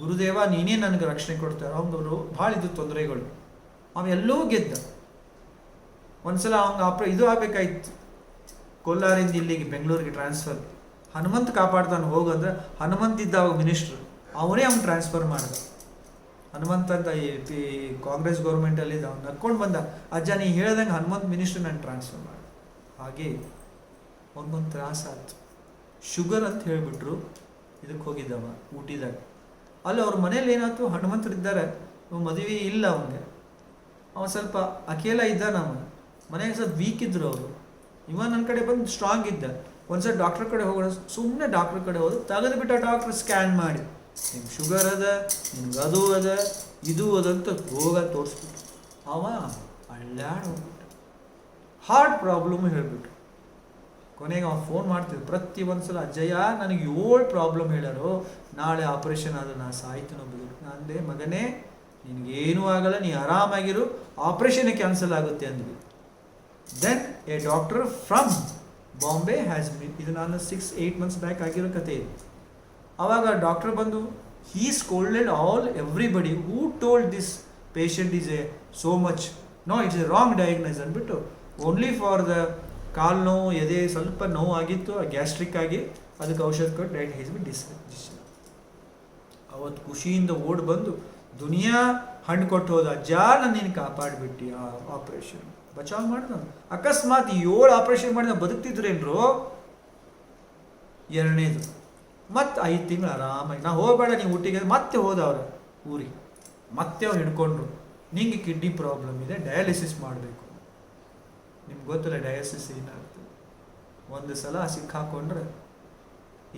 ಗುರುದೇವ ನೀನೇ ನನಗೆ ರಕ್ಷಣೆ ಕೊಡ್ತಾರೆ. ಅವನವರು ಭಾಳ ಇದ್ದು ತೊಂದರೆಗಳು. ಅವೆಲ್ಲೂ ಗೆದ್ದ. ಒಂದ್ಸಲ ಅವಂಗ ಇದು ಆಗಬೇಕಾಯ್ತು, ಕೋಲಾರಿಂದ ಇಲ್ಲಿಗೆ ಬೆಂಗಳೂರಿಗೆ ಟ್ರಾನ್ಸ್ಫರ್. ಹನುಮಂತ್ ಕಾಪಾಡ್ತಾನೆ ಹೋಗಂದ್ರೆ, ಹನುಮಂತ್ ಇದ್ದ ಅವಾಗ ಮಿನಿಸ್ಟ್ರು, ಅವನೇ ಅವ್ನು ಟ್ರಾನ್ಸ್ಫರ್ ಮಾಡ್ದ. ಹನುಮಂತ್ ಅಂತ ಈ ಕಾಂಗ್ರೆಸ್ ಗೌರ್ಮೆಂಟಲ್ಲಿ ಇದ್ದ, ಅವ್ನು ನಡ್ಕೊಂಡು ಬಂದ, ಅಜ್ಜ ನೀ ಹೇಳ್ದಂಗೆ ಹನುಮಂತ್ ಮಿನಿಸ್ಟ್ರು ನಾನು ಟ್ರಾನ್ಸ್ಫರ್ ಮಾಡಿದೆ. ಹಾಗೆ ಅವ್ನಿಗೊಂದು ತ್ರಾಸ ಆಯ್ತು. ಶುಗರ್ ಅಂತ ಹೇಳಿಬಿಟ್ರು. ಇದಕ್ಕೆ ಹೋಗಿದ್ದವ ಊಟಿದಾಗ. ಅಲ್ಲಿ ಅವ್ರ ಮನೇಲಿ ಏನಾಯ್ತು, ಹನುಮಂತರಿದ್ದಾರೆ, ಮದುವೆ ಇಲ್ಲ ಅವನಿಗೆ. ಅವ ಸ್ವಲ್ಪ ಅಕೇಲ ಇದ್ದ. ನಮ್ಮ ಮನೆಗೆ ಸ್ವಲ್ಪ ವೀಕ್ ಇದ್ರು ಅವರು. ಇವ ನನ್ನ ಕಡೆ ಬಂದು ಸ್ಟ್ರಾಂಗ್ ಇದ್ದ. ಒಂದ್ಸಲ ಡಾಕ್ಟರ್ ಕಡೆ ಹೋಗೋಣ, ಸುಮ್ಮನೆ ಡಾಕ್ಟರ್ ಕಡೆ ಹೋದ್ರು. ತೆಗೆದುಬಿಟ್ಟ ಡಾಕ್ಟ್ರ್ ಸ್ಕ್ಯಾನ್ ಮಾಡಿ, ನಿಮ್ಗೆ ಶುಗರ್ ಅದ, ನಿಮ್ಗೆ ಅದು ಅದ, ಇದು ಅದಂತ ರೋಗ ತೋರಿಸ್ಬಿಟ್ಟು ಅವ ಅಳ್ಳಾಡ್ ಹೋಗ್ಬಿಟ್ಟು ಹಾರ್ಟ್ ಪ್ರಾಬ್ಲಮ್ ಹೇಳ್ಬಿಟ್ಟು. ಕೊನೆಗೆ ಅವ ಫೋನ್ ಮಾಡ್ತಿದ್ದ ಪ್ರತಿ ಒಂದ್ಸಲ, ಅಜ್ಜಯ್ಯ ನನಗೆ 7 ಪ್ರಾಬ್ಲಮ್ ಹೇಳ್ಯಾರೋ, ನಾಳೆ ಆಪ್ರೇಷನ್ ಆದ್ರೆ ನಾ ಸಾಯ್ತೀನೋ ಬದುಕು. ಅಂದೆ, ಮಗನೇ ನಿನಗೇನೂ ಆಗಲ್ಲ, ನೀ ಆರಾಮಾಗಿರು, ಆಪ್ರೇಷನ್ ಕ್ಯಾನ್ಸಲ್ ಆಗುತ್ತೆ ಅಂದ್ವಿ. Then a doctor from Bombay has been, ಇದು ನಾನು 6-8 months ಬ್ಯಾಕ್ ಆಗಿರೋ ಕತೆ ಇದು. ಆವಾಗ ಡಾಕ್ಟರ್ ಬಂದು, he scolded everybody who told this patient is a so much, no it's a wrong diagnose ಅಂದ್ಬಿಟ್ಟು, ಓನ್ಲಿ ಫಾರ್ ದ ಕಾಲು ನೋವು, ಎದೆ ಸ್ವಲ್ಪ ನೋವು ಆಗಿತ್ತು, ಗ್ಯಾಸ್ಟ್ರಿಕ್ ಆಗಿ ಅದಕ್ಕೆ ಔಷಧ ಕೊಟ್ಟು ಡೈಟ್ ಹೈಸ್ ಬಿ ಡಿಸ್ಚಾರ್ಜ್. ಅವತ್ತು ಖುಷಿಯಿಂದ ಓಡ್ ಬಂದು ದುನಿಯಾ ಹಣ್ಣು ಕೊಟ್ಟು ಹೋದ, ಅಜ್ಜ ನಾನು ನೀನು ಕಾಪಾಡಿಬಿಟ್ಟು ಆ ಆಪ್ರೇಷನ್ ಬಚಾವ್ ಮಾಡ್ದ. ಅಕಸ್ಮಾತ್ 7 ಆಪ್ರೇಷನ್ ಮಾಡಿದ ಬದುಕ್ತಿದ್ರೇನ್ರು. ಎರಡನೇದು ಮತ್ತೆ 5 ತಿಂಗಳು ಆರಾಮಾಗಿ, ನಾ ಹೋಗಬೇಡ ನೀವು ಊಟಿಗೆ, ಮತ್ತೆ ಹೋದ ಅವ್ರ ಊರಿಗೆ. ಮತ್ತೆ ಅವ್ರು ಹಿಡ್ಕೊಂಡ್ರು, ನಿಂಗೆ ಕಿಡ್ನಿ ಪ್ರಾಬ್ಲಮ್ ಇದೆ, ಡಯಾಲಿಸಿಸ್ ಮಾಡಬೇಕು. ನಿಮ್ಗೆ ಗೊತ್ತಿಲ್ಲ ಡಯಾಲಿಸಿಸ್ ಏನಾಗ್ತದೆ. ಒಂದು ಸಲ ಸಿಕ್ಕಾಕೊಂಡ್ರೆ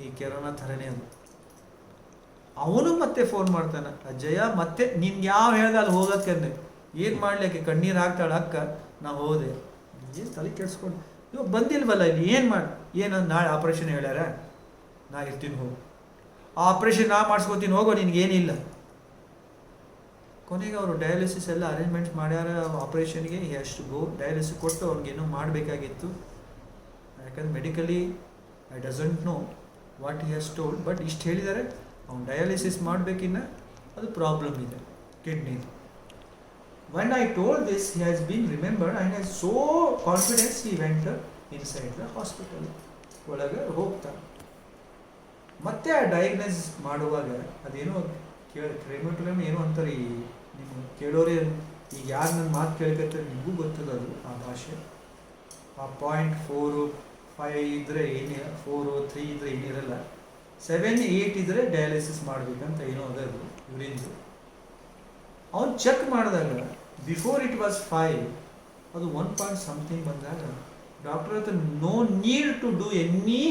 ಈ ಕೆರೋನಾ ಥರನೇ ಅದು. ಅವನು ಮತ್ತೆ ಫೋನ್ ಮಾಡ್ತಾನೆ, ಅಜ್ಜಯ್ಯ ಮತ್ತೆ ನಿನ್ಗೆ ಯಾವ ಹೇಳ್ದ ಅಲ್ಲಿ ಹೋಗೋಕ್ಕಂದೆ, ಏನು ಮಾಡ್ಲಿಕ್ಕೆ ಕಣ್ಣೀರು ಹಾಕ್ತಾಳೆ ಅಕ್ಕ. ನಾ ಹೋದೆ, ಏನು ತಲೆ ಕೆಡ್ಸ್ಕೊಂಡು, ಇವಾಗ ಬಂದಿಲ್ವಲ್ಲ ಇಲ್ಲಿ, ಏನು ನಾಳೆ ಆಪ್ರೇಷನ್ ಹೇಳ್ಯಾರ, ನಾ ಇರ್ತೀನಿ ಹೋಗು, ಆಪ್ರೇಷನ್ ನಾ ಮಾಡಿಸ್ಕೊತೀನಿ ಹೋಗೋ, ನಿನ್ಗೇನಿಲ್ಲ. ಕೊನೆಗೆ ಅವರು ಡಯಾಲಿಸಿಸ್ ಎಲ್ಲ ಅರೇಂಜ್ಮೆಂಟ್ಸ್ ಮಾಡ್ಯಾರ ಆಪ್ರೇಷನ್ಗೆ. ಎಷ್ಟು ಗೋ ಡಯಾಲಿಸಿಸ್ ಕೊಟ್ಟು ಅವ್ರಿಗೇನೋ ಮಾಡಬೇಕಾಗಿತ್ತು. ಯಾಕಂದ್ರೆ medically I doesn't know what he has told, but ಇಷ್ಟು ಹೇಳಿದ್ದಾರೆ, ಅವ್ನು ಡಯಾಲಿಸಿಸ್ ಮಾಡಬೇಕಿನ್ನ ಅದು ಪ್ರಾಬ್ಲಮ್ ಇದೆ ಕಿಡ್ನಿದು. When I told this, he has been remembered and has so confidence he went inside the hospital. ಒಳಗೆ ಹೋಗ್ತಾನೆ. ಮತ್ತೆ ಆ ಡಯಾಗ್ನೈಸ್ ಮಾಡುವಾಗ ಅದೇನೋ ಕ್ರೆಮಟೋರಿಯಂ ಏನೋ ಅಂತಾರೆ, ಈ ನಿಮ್ಮ ಕೇಳೋರೇ ಈಗ ಯಾರು ನನ್ನ ಮಾತು ಕೇಳ್ಕತ್ತಾರೆ ನಿಮಗೂ ಗೊತ್ತದ ಅದು ಆ ಭಾಷೆ. ಆ 0.45 ಇದ್ದರೆ ಏನಿಲ್ಲ, 4-3 ಇದ್ದರೆ ಏನಿರಲ್ಲ, 7-8 ಇದ್ದರೆ ಡಯಾಲಿಸಿಸ್ ಮಾಡಬೇಕಂತ ಏನೋ ಅದದು ಯೂರಿನ್ದು. ಅವನು ಚೆಕ್ ಮಾಡಿದಾಗ ಬಿಫೋರ್ ಇಟ್ ವಾಸ್ 5, ಅದು 1 something ಬಂದಾಗ ಡಾಕ್ಟರ್ ಹತ್ರ no need to do any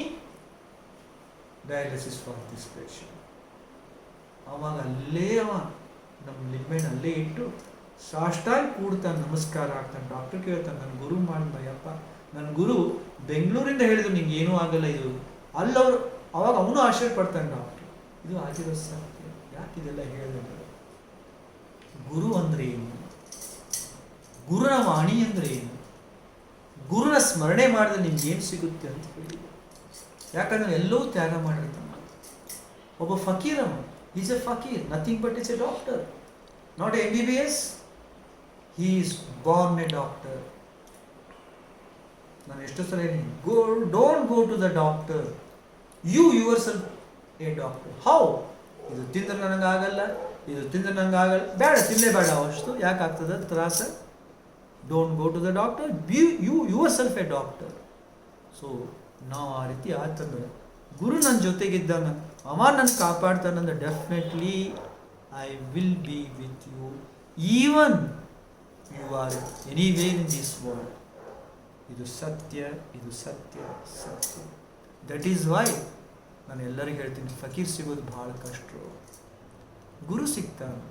dialysis for this patient. ಅವಾಗ ಅಲ್ಲೇ ನಮ್ಮ ಲಿಂಬೆಣ್ಣೆ ಅಲ್ಲೇ ಇಟ್ಟು ಸಾಷ್ಟಾಗಿ ಕೂಡ್ತಾನೆ, ನಮಸ್ಕಾರ ಆಗ್ತಾನೆ. ಡಾಕ್ಟರ್ ಕೇಳ್ತಾನೆ, ನನ್ನ ಗುರು ಮಾಡಿದಯ್ಯಪ್ಪ, ನನ್ನ ಗುರು ಬೆಂಗಳೂರಿಂದ ಹೇಳಿದ್ರು ನಿಂಗೆ ಏನೂ ಆಗಲ್ಲ ಇದು. ಅಲ್ಲವರು ಅವಾಗ ಅವನು ಆಶ್ಚರ್ಯ ಪಡ್ತಾನೆ ಡಾಕ್ಟರ್, ಇದು ಆಗಿರೋ ಸತ್ಯ, ಯಾಕೆ ಇದೆಲ್ಲ ಹೇಳಿದ್ರೆ. ಗುರು ಅಂದ್ರೆ ಏನು? ಗುರುನ ವಾಣಿ ಅಂದರೆ ಏನು? ಗುರುನ ಸ್ಮರಣೆ ಮಾಡಿದ್ರೆ ನಿಮ್ಗೆ ಏನು ಸಿಗುತ್ತೆ ಅಂತ ಹೇಳಿ. ಯಾಕಂದ್ರೆ ಎಲ್ಲವೂ ತ್ಯಾಗ ಮಾಡಿರ್ತಾನೆ. ಒಬ್ಬ ಫಕೀರ, is a fakir, nothing but is a doctor, not MBBS. He is born a doctor. ನಾನು ಎಷ್ಟು ಸಲ ಹೇಳಿ, don't go to the doctor, you yourself a doctor. How? ಇದು ತಿಂದ್ರೆ ನನಗಾಗಲ್ಲ, ಇದು ತಿಂದ್ರೆ ನನಗಾಗಲ್ಲ, ಬೇಡ, ತಿನ್ನಲೇಬೇಡ ಅಷ್ಟು. ಯಾಕೆ ಆಗ್ತದೆ ತ್ರಾಸ? Don't go to the doctor, you yourself a doctor. So ನಾವು ಆ ರೀತಿ ಆತಂದ್ರೆ ಗುರು ನನ್ನ ಜೊತೆಗಿದ್ದಾನ, ಅವ ನನ್ನ ಕಾಪಾಡ್ತಾನಂದ್ರೆ definitely I will be with you even you are anywhere in this world. ಇದು ಸತ್ಯ, ಇದು ಸತ್ಯ, ಸತ್ಯ. ದಟ್ ಈಸ್ ವೈ ನಾನು ಎಲ್ಲರಿಗೂ ಹೇಳ್ತೀನಿ, ಫಕೀರ್ ಸಿಗೋದು ಭಾಳ ಕಷ್ಟ. ಗುರು ಸಿಗ್ತಾನೆ,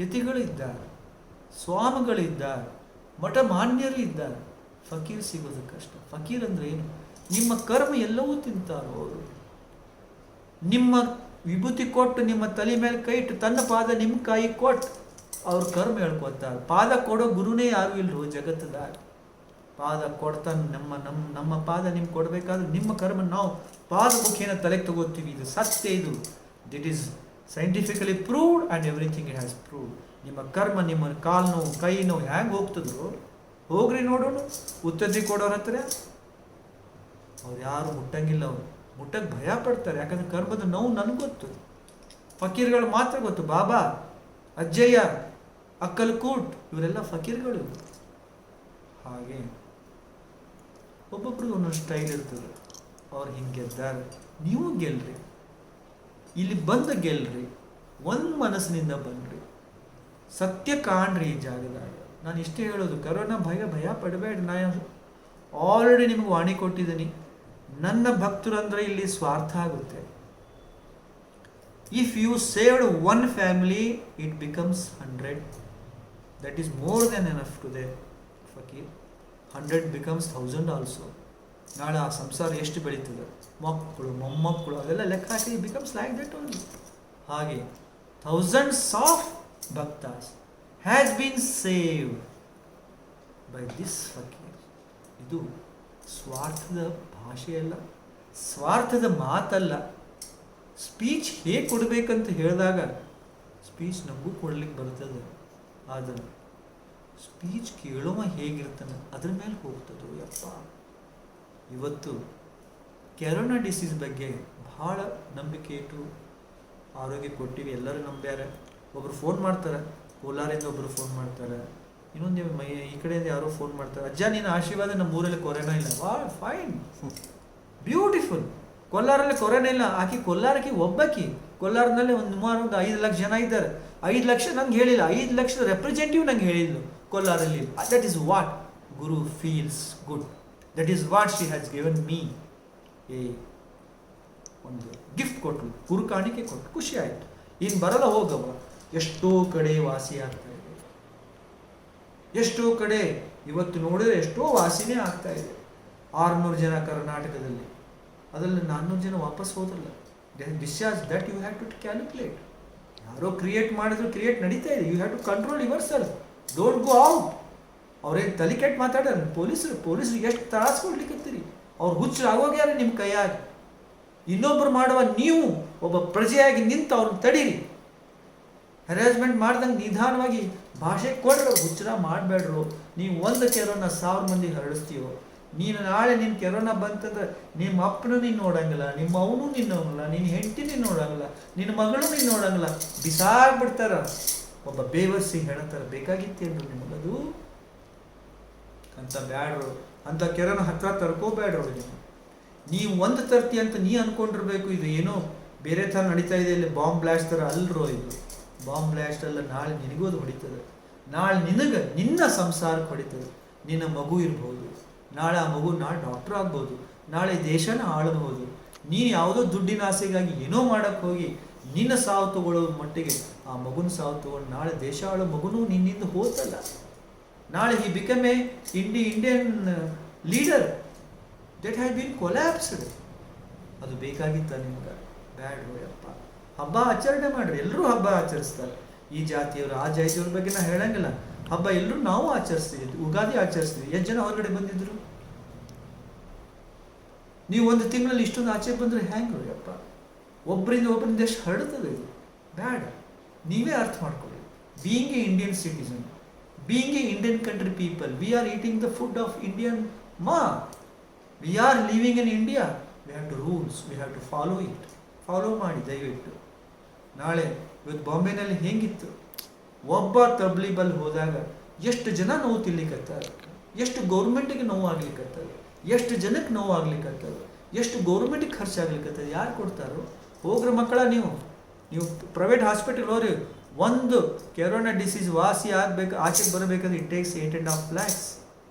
ಯತಿಗಳಿದ್ದಾರೆ, ಸ್ವಾಮಿಗಳಿದ್ದಾರೆ, ಮಠ ಮಾನ್ಯರು ಇದ್ದಾರೆ. ಫಕೀರ್ ಸಿಗೋದು ಕಷ್ಟ. ಫಕೀರ್ ಅಂದ್ರೆ ಏನು? ನಿಮ್ಮ ಕರ್ಮ ಎಲ್ಲವೂ ತಿಂತಾರೋ ಅವರು. ನಿಮ್ಮ ವಿಭೂತಿ ಕೊಟ್ಟು, ನಿಮ್ಮ ತಲೆ ಮೇಲೆ ಕೈ ಇಟ್ಟು, ತನ್ನ ಪಾದ ನಿಮ್ಮ ಕೈ ಕೊಟ್ಟು ಅವ್ರ ಕರ್ಮ ಹೇಳ್ಕೊತಾರೆ. ಪಾದ ಕೊಡೋ ಗುರುನೇ ಯಾರು ಇಲ್ಲರು ಜಗತ್ತದಾಗ. ಪಾದ ಕೊಡ್ತಾನೆ. ನಮ್ಮ ಪಾದ ನಿಮ್ಗೆ ಕೊಡಬೇಕಾದ್ರೆ ನಿಮ್ಮ ಕರ್ಮ ನಾವು ಪಾದ ಮುಖೇನ ತಲೆಗೆ ತಗೋತೀವಿ. ಇದು ಸತ್ಯ. ಇದು it is scientifically proved and everything it has proved. ನಿಮ್ಮ ಕರ್ಮ, ನಿಮ್ಮ ಕಾಲು ನೋವು, ಕೈ ನೋವು ಹ್ಯಾಂಗೆ ಹೋಗ್ತದ್ರು ಹೋಗ್ರಿ ನೋಡೋಣ. ಉತ್ತದ್ದಿ ಕೊಡೋರ ಹತ್ರ ಅವ್ರು ಯಾರು ಮುಟ್ಟಂಗಿಲ್ಲ. ಅವರು ಮುಟ್ಟಕ್ಕೆ ಭಯ ಪಡ್ತಾರೆ. ಯಾಕಂದ್ರೆ ಕರ್ಮದ ನೋವು ನನಗೆ ಗೊತ್ತು, ಫಕೀರ್ಗಳು ಮಾತ್ರ ಗೊತ್ತು. ಬಾಬಾ, ಅಜ್ಜಯ್ಯ, ಅಕ್ಕಲ್ಕೂಟ್ ಇವರೆಲ್ಲ ಫಕೀರ್ಗಳು. ಹಾಗೆ ಒಬ್ಬೊಬ್ರಿಗೆ ಒಂದೊಂದು ಸ್ಟೈಲ್ ಇರ್ತದೆ. ಅವ್ರು ಹಿಂಗೆ ಗೆದ್ದಾರೆ, ನೀವು ಗೆಲ್ರಿ. ಇಲ್ಲಿ ಬಂದ ಗೆಲ್ರಿ, ಒಂದು ಮನಸ್ಸಿನಿಂದ ಬನ್ರಿ, ಸತ್ಯ ಕಾಣ್ರಿ ಈ ಜಾಗದಾಗ. ನಾನು ಇಷ್ಟೇ ಹೇಳೋದು, ಕರೋನಾ ಭಯ ಪಡಬೇಡ. ನಾನು ಆಲ್ರೆಡಿ ನಿಮ್ಗೆ ವಾಣಿ ಕೊಟ್ಟಿದ್ದೀನಿ. ನನ್ನ ಭಕ್ತರಂದ್ರೆ ಇಲ್ಲಿ ಸ್ವಾರ್ಥ ಆಗುತ್ತೆ. If you saved one family, it becomes 100. That is more than enough to they fakir. 100 becomes 1000 also. ನಾಳೆ ಆ ಸಂಸಾರ ಎಷ್ಟು ಬೆಳೀತದೆ, ಮಕ್ಕಳು, ಮೊಮ್ಮಕ್ಕಳು, ಅದೆಲ್ಲ ಲೆಕ್ಕ ಹಾಕಿ ಬಿಕಮ್ಸ್ ಲೈಕ್ ದಟ್ ಓನ್ಲಿ. ಹಾಗೆ thousands of bhaktas has been saved by this fakir. ಇದು ಸ್ವಾರ್ಥದ ಭಾಷೆಯಲ್ಲ, ಸ್ವಾರ್ಥದ ಮಾತಲ್ಲ. ಸ್ಪೀಚ್ ಹೇಗೆ ಕೊಡಬೇಕಂತ ಹೇಳಿದಾಗ ಸ್ಪೀಚ್ ನಮಗೂ ಕೊಡ್ಲಿಕ್ಕೆ ಬರ್ತದೆ. ಆದರೆ ಸ್ಪೀಚ್ ಕೇಳೋವ ಹೇಗಿರ್ತಾನೆ ಅದ್ರ ಮೇಲೆ ಹೋಗ್ತದೋ ಯಪ್ಪ. ಇವತ್ತು ಕೊರೋನಾ ಡಿಸೀಸ್ ಬಗ್ಗೆ ಭಾಳ ನಂಬಿಕೆ ಇಟ್ಟು ಆರೋಗ್ಯ ಕೊಟ್ಟಿವಿ. ಎಲ್ಲರೂ ನಂಬ್ಯಾರ. ಒಬ್ರು ಫೋನ್ ಮಾಡ್ತಾರೆ, ಕೋಲಾರಿಂದ ಒಬ್ಬರು ಫೋನ್ ಮಾಡ್ತಾರೆ, ಇನ್ನೊಂದು ಈ ಕಡೆಯಿಂದ ಯಾರೋ ಫೋನ್ ಮಾಡ್ತಾರೆ, ಅಜ್ಜ ನೀನು ಆಶೀರ್ವಾದ, ನಮ್ಮ ಊರಲ್ಲಿ ಕೊರೋನಾ ಇಲ್ಲ. ವಾ, ಫೈನ್, ಬ್ಯೂಟಿಫುಲ್. ಕೊಲ್ಲಾರಲ್ಲಿ ಕೊರೋನಾ ಇಲ್ಲ. ಆಕಿ ಕೊಲ್ಲಾರಕ್ಕೆ ಒಬ್ಬಾಕಿ. ಕೊಲ್ಲಾರದಲ್ಲಿ ಸುಮಾರು 5 ಲಕ್ಷ ಜನ ಇದ್ದಾರೆ. 5 ಲಕ್ಷ ನಂಗೆ ಹೇಳಿಲ್ಲ, 5 ಲಕ್ಷದ ರೆಪ್ರೆಸೆಂಟೇಟಿವ್ ನಂಗೆ ಹೇಳಿದ್ಲು ಕೊಲ್ಲಾರಲ್ಲಿ. That is what guru feels good. That is what she has given me a ಒಂದು ಗಿಫ್ಟ್ ಕೊಟ್ಟರು, ಗುರು ಕಾಣಿಕೆ ಕೊಟ್ಟು ಖುಷಿ ಆಯಿತು. ಇನ್ನು ಬರಲ್ಲ ಹೋಗವ. ಎಷ್ಟೋ ಕಡೆ ವಾಸಿ ಆಗ್ತಾ ಇದೆ, ಎಷ್ಟೋ ಕಡೆ ಇವತ್ತು ನೋಡಿದ್ರೆ ಎಷ್ಟೋ ವಾಸಿನೇ ಆಗ್ತಾ ಇದೆ. 600 ಜನ ಕರ್ನಾಟಕದಲ್ಲಿ, ಅದರಲ್ಲಿ 400 ಜನ ವಾಪಸ್ ಹೋದ್ರಲ್ಲ. Discharge that you have to calculate. ಯಾರೋ ಕ್ರಿಯೇಟ್ ಮಾಡಿದ್ರು, ಕ್ರಿಯೇಟ್ ನಡೀತಾ ಇದೆ. You have to control yourself. Don't go out. ಅವ್ರೇನು ತಲೆ ಕೆಟ್ಟು ಮಾತಾಡ್ಯಾರ ಪೊಲೀಸರಿಗೆ ಎಷ್ಟು ತ್ರಾಸು ಕೊಡ್ಲಿಕ್ಕತ್ತೀರಿ. ಅವ್ರು ಹುಚ್ಚರಾಗೋಗ್ಯಾರ ನಿಮ್ಮ ಕೈಯಾಗಿ. ಇನ್ನೊಬ್ರು ಮಾಡುವ ನೀವು ಒಬ್ಬ ಪ್ರಜೆಯಾಗಿ ನಿಂತು ಅವ್ರನ್ನ ತಡೀರಿ. ಹ್ಯಾರಾಸ್ಮೆಂಟ್ ಮಾಡ್ದಂಗೆ ನಿಧಾನವಾಗಿ ಭಾಷೆ ಕೊಡ್ರು. ಹುಚ್ಚರ ಮಾಡಬೇಡ್ರು. ನೀವು ಒಂದು ಕೊರೋನಾ 1000 ಮಂದಿಗೆ ಹರಡಿಸ್ತೀವೋ. ನೀನು ನಾಳೆ ನಿನ್ನ ಕೊರೋನಾ ಬಂತಂದ್ರೆ ನಿಮ್ಮ ಅಪ್ಪನೂ ನೀನು ನೋಡಂಗಿಲ್ಲ, ನಿಮ್ಮ ಅವನು ನೀನು ನೋಡಂಗಿಲ್ಲ, ನಿನ್ನ ಹೆಂಡತಿ ನೀನು ನೋಡಂಗಿಲ್ಲ, ನಿನ್ನ ಮಗಳು ನೀನು ನೋಡಂಗಿಲ್ಲ, ಬಿಸಾಡ್ಬಿಡ್ತಾರ. ಒಬ್ಬ ಬೇವರ್ಸಿ ಹೇಳ್ತಾರ, ಬೇಕಾಗಿತ್ತೇನ್ರು ನಿಮಗದು ಅಂತ. ಬ್ಯಾಡ್ರು ಅಂತ ಕೊರೋನಾ ಹತ್ರ ತರ್ಕೋಬೇಡ್ರು. ನೀವು ಒಂದು ತರ್ತಿ ಅಂತ ನೀ ಅನ್ಕೊಂಡಿರ್ಬೇಕು. ಇದು ಏನೋ ಬೇರೆ ಥರ ನಡೀತಾ ಇದೆ, ಇಲ್ಲಿ ಬಾಂಬ್ ಬ್ಲಾಸ್ಟ್ ಥರ ಅಲ್ರೋ. ಇದು ಬಾಂಬ್ ಬ್ಲಾಸ್ಟ್ ಅಲ್ಲ. ನಾಳೆ ನಿನಗೋದು ಹೊಡಿತದೆ. ನಾಳೆ ನಿನಗೆ ನಿನ್ನ ಸಂಸಾರಕ್ಕೆ ಹೊಡಿತದೆ. ನಿನ್ನ ಮಗು ಇರ್ಬೋದು, ನಾಳೆ ಆ ಮಗು ಡಾಕ್ಟರ್ ಆಗ್ಬೋದು, ನಾಳೆ ದೇಶನ ಆಳಬಹುದು. ನೀನು ಯಾವುದೋ ದುಡ್ಡಿನ ಆಸೆಗಾಗಿ ಏನೋ ಮಾಡಕ್ಕೆ ಹೋಗಿ ನಿನ್ನ ಸಾವು ತಗೊಳ್ಳೋ ಮಟ್ಟಿಗೆ ಆ ಮಗುನ ಸಾವು ತಗೊಂಡು ನಾಳೆ ದೇಶ ಆಳೋ ಮಗುನೂ ನಿನ್ನಿಂದ ಹೋತಲ್ಲ. ನಾಳೆ ಹಿ become A Indian leader that has been collapsed. ಅದು ಬೇಕಾಗಿತ್ತ ನಿಮ್ಗೆ? ಬ್ಯಾಡ್ರೋ ಯಪ್ಪ. ಹಬ್ಬ ಆಚರಣೆ ಮಾಡ್ರಿ. ಎಲ್ಲರೂ ಹಬ್ಬ ಆಚರಿಸ್ತಾರೆ. ಈ ಜಾತಿಯವರು ಆ ಜಾತಿಯವ್ರ ಬಗ್ಗೆ ನಾ ಹೇಳಂಗಿಲ್ಲ. ಹಬ್ಬ ಎಲ್ಲರೂ ನಾವು ಆಚರಿಸ್ತೀವಿ, ಯುಗಾದಿ ಆಚರಿಸ್ತೀವಿ. ಎಷ್ಟು ಜನ ಹೊರಗಡೆ ಬಂದಿದ್ರು? ನೀವು ಒಂದು ತಿಂಗಳಲ್ಲಿ ಇಷ್ಟೊಂದು ಆಚೆ ಬಂದರೆ ಹ್ಯಾಂಗೆ ಅಪ್ಪ? ಒಬ್ಬರಿಂದ ಎಷ್ಟು ಹರಡುತ್ತದೆ ಇದು? ಬ್ಯಾಡ. ನೀವೇ ಅರ್ಥ ಮಾಡ್ಕೊಳ್ಳಿ. Being a Indian citizen, being a Indian country people, we are eating the food of Indian ಮಾ. We are living in India. We have to rules, we have to follow it. Follow ಮಾಡಿ ದಯವಿಟ್ಟು. ನಾಳೆ ಇವತ್ತು ಬಾಂಬೆನಲ್ಲಿ ಹೇಗಿತ್ತು? ಒಬ್ಬ ತಬ್ಲಿಬಲ್ ಹೋದಾಗ ಎಷ್ಟು ಜನ ನೋವು ತಿನ್ಲಿಕ್ಕತ್ತಾರೆ, ಎಷ್ಟು ಗೌರ್ಮೆಂಟಿಗೆ ನೋವು ಆಗ್ಲಿಕ್ಕತ್ತದ, ಎಷ್ಟು ಜನಕ್ಕೆ ನೋವು ಆಗ್ಲಿಕ್ಕತ್ತದ, ಎಷ್ಟು ಗೌರ್ಮೆಂಟಿಗೆ ಖರ್ಚಾಗ್ಲಿಕ್ಕತ್ತದ. ಯಾರು ಕೊಡ್ತಾರೋ? ಹೋಗ್ರ ಮಕ್ಕಳ, ನೀವು ಪ್ರೈವೇಟ್ ಹಾಸ್ಪಿಟಲ್ ಹೋಗ್ರಿ. ಒಂದು ಕೊರೋನಾ ಡಿಸೀಸ್ ವಾಸಿ ಆಗಬೇಕು, ಆಚೆಗೆ ಬರಬೇಕಾದ್ರೆ ಇಟ್ ಟೇಕ್ಸ್ 8.5 lakhs.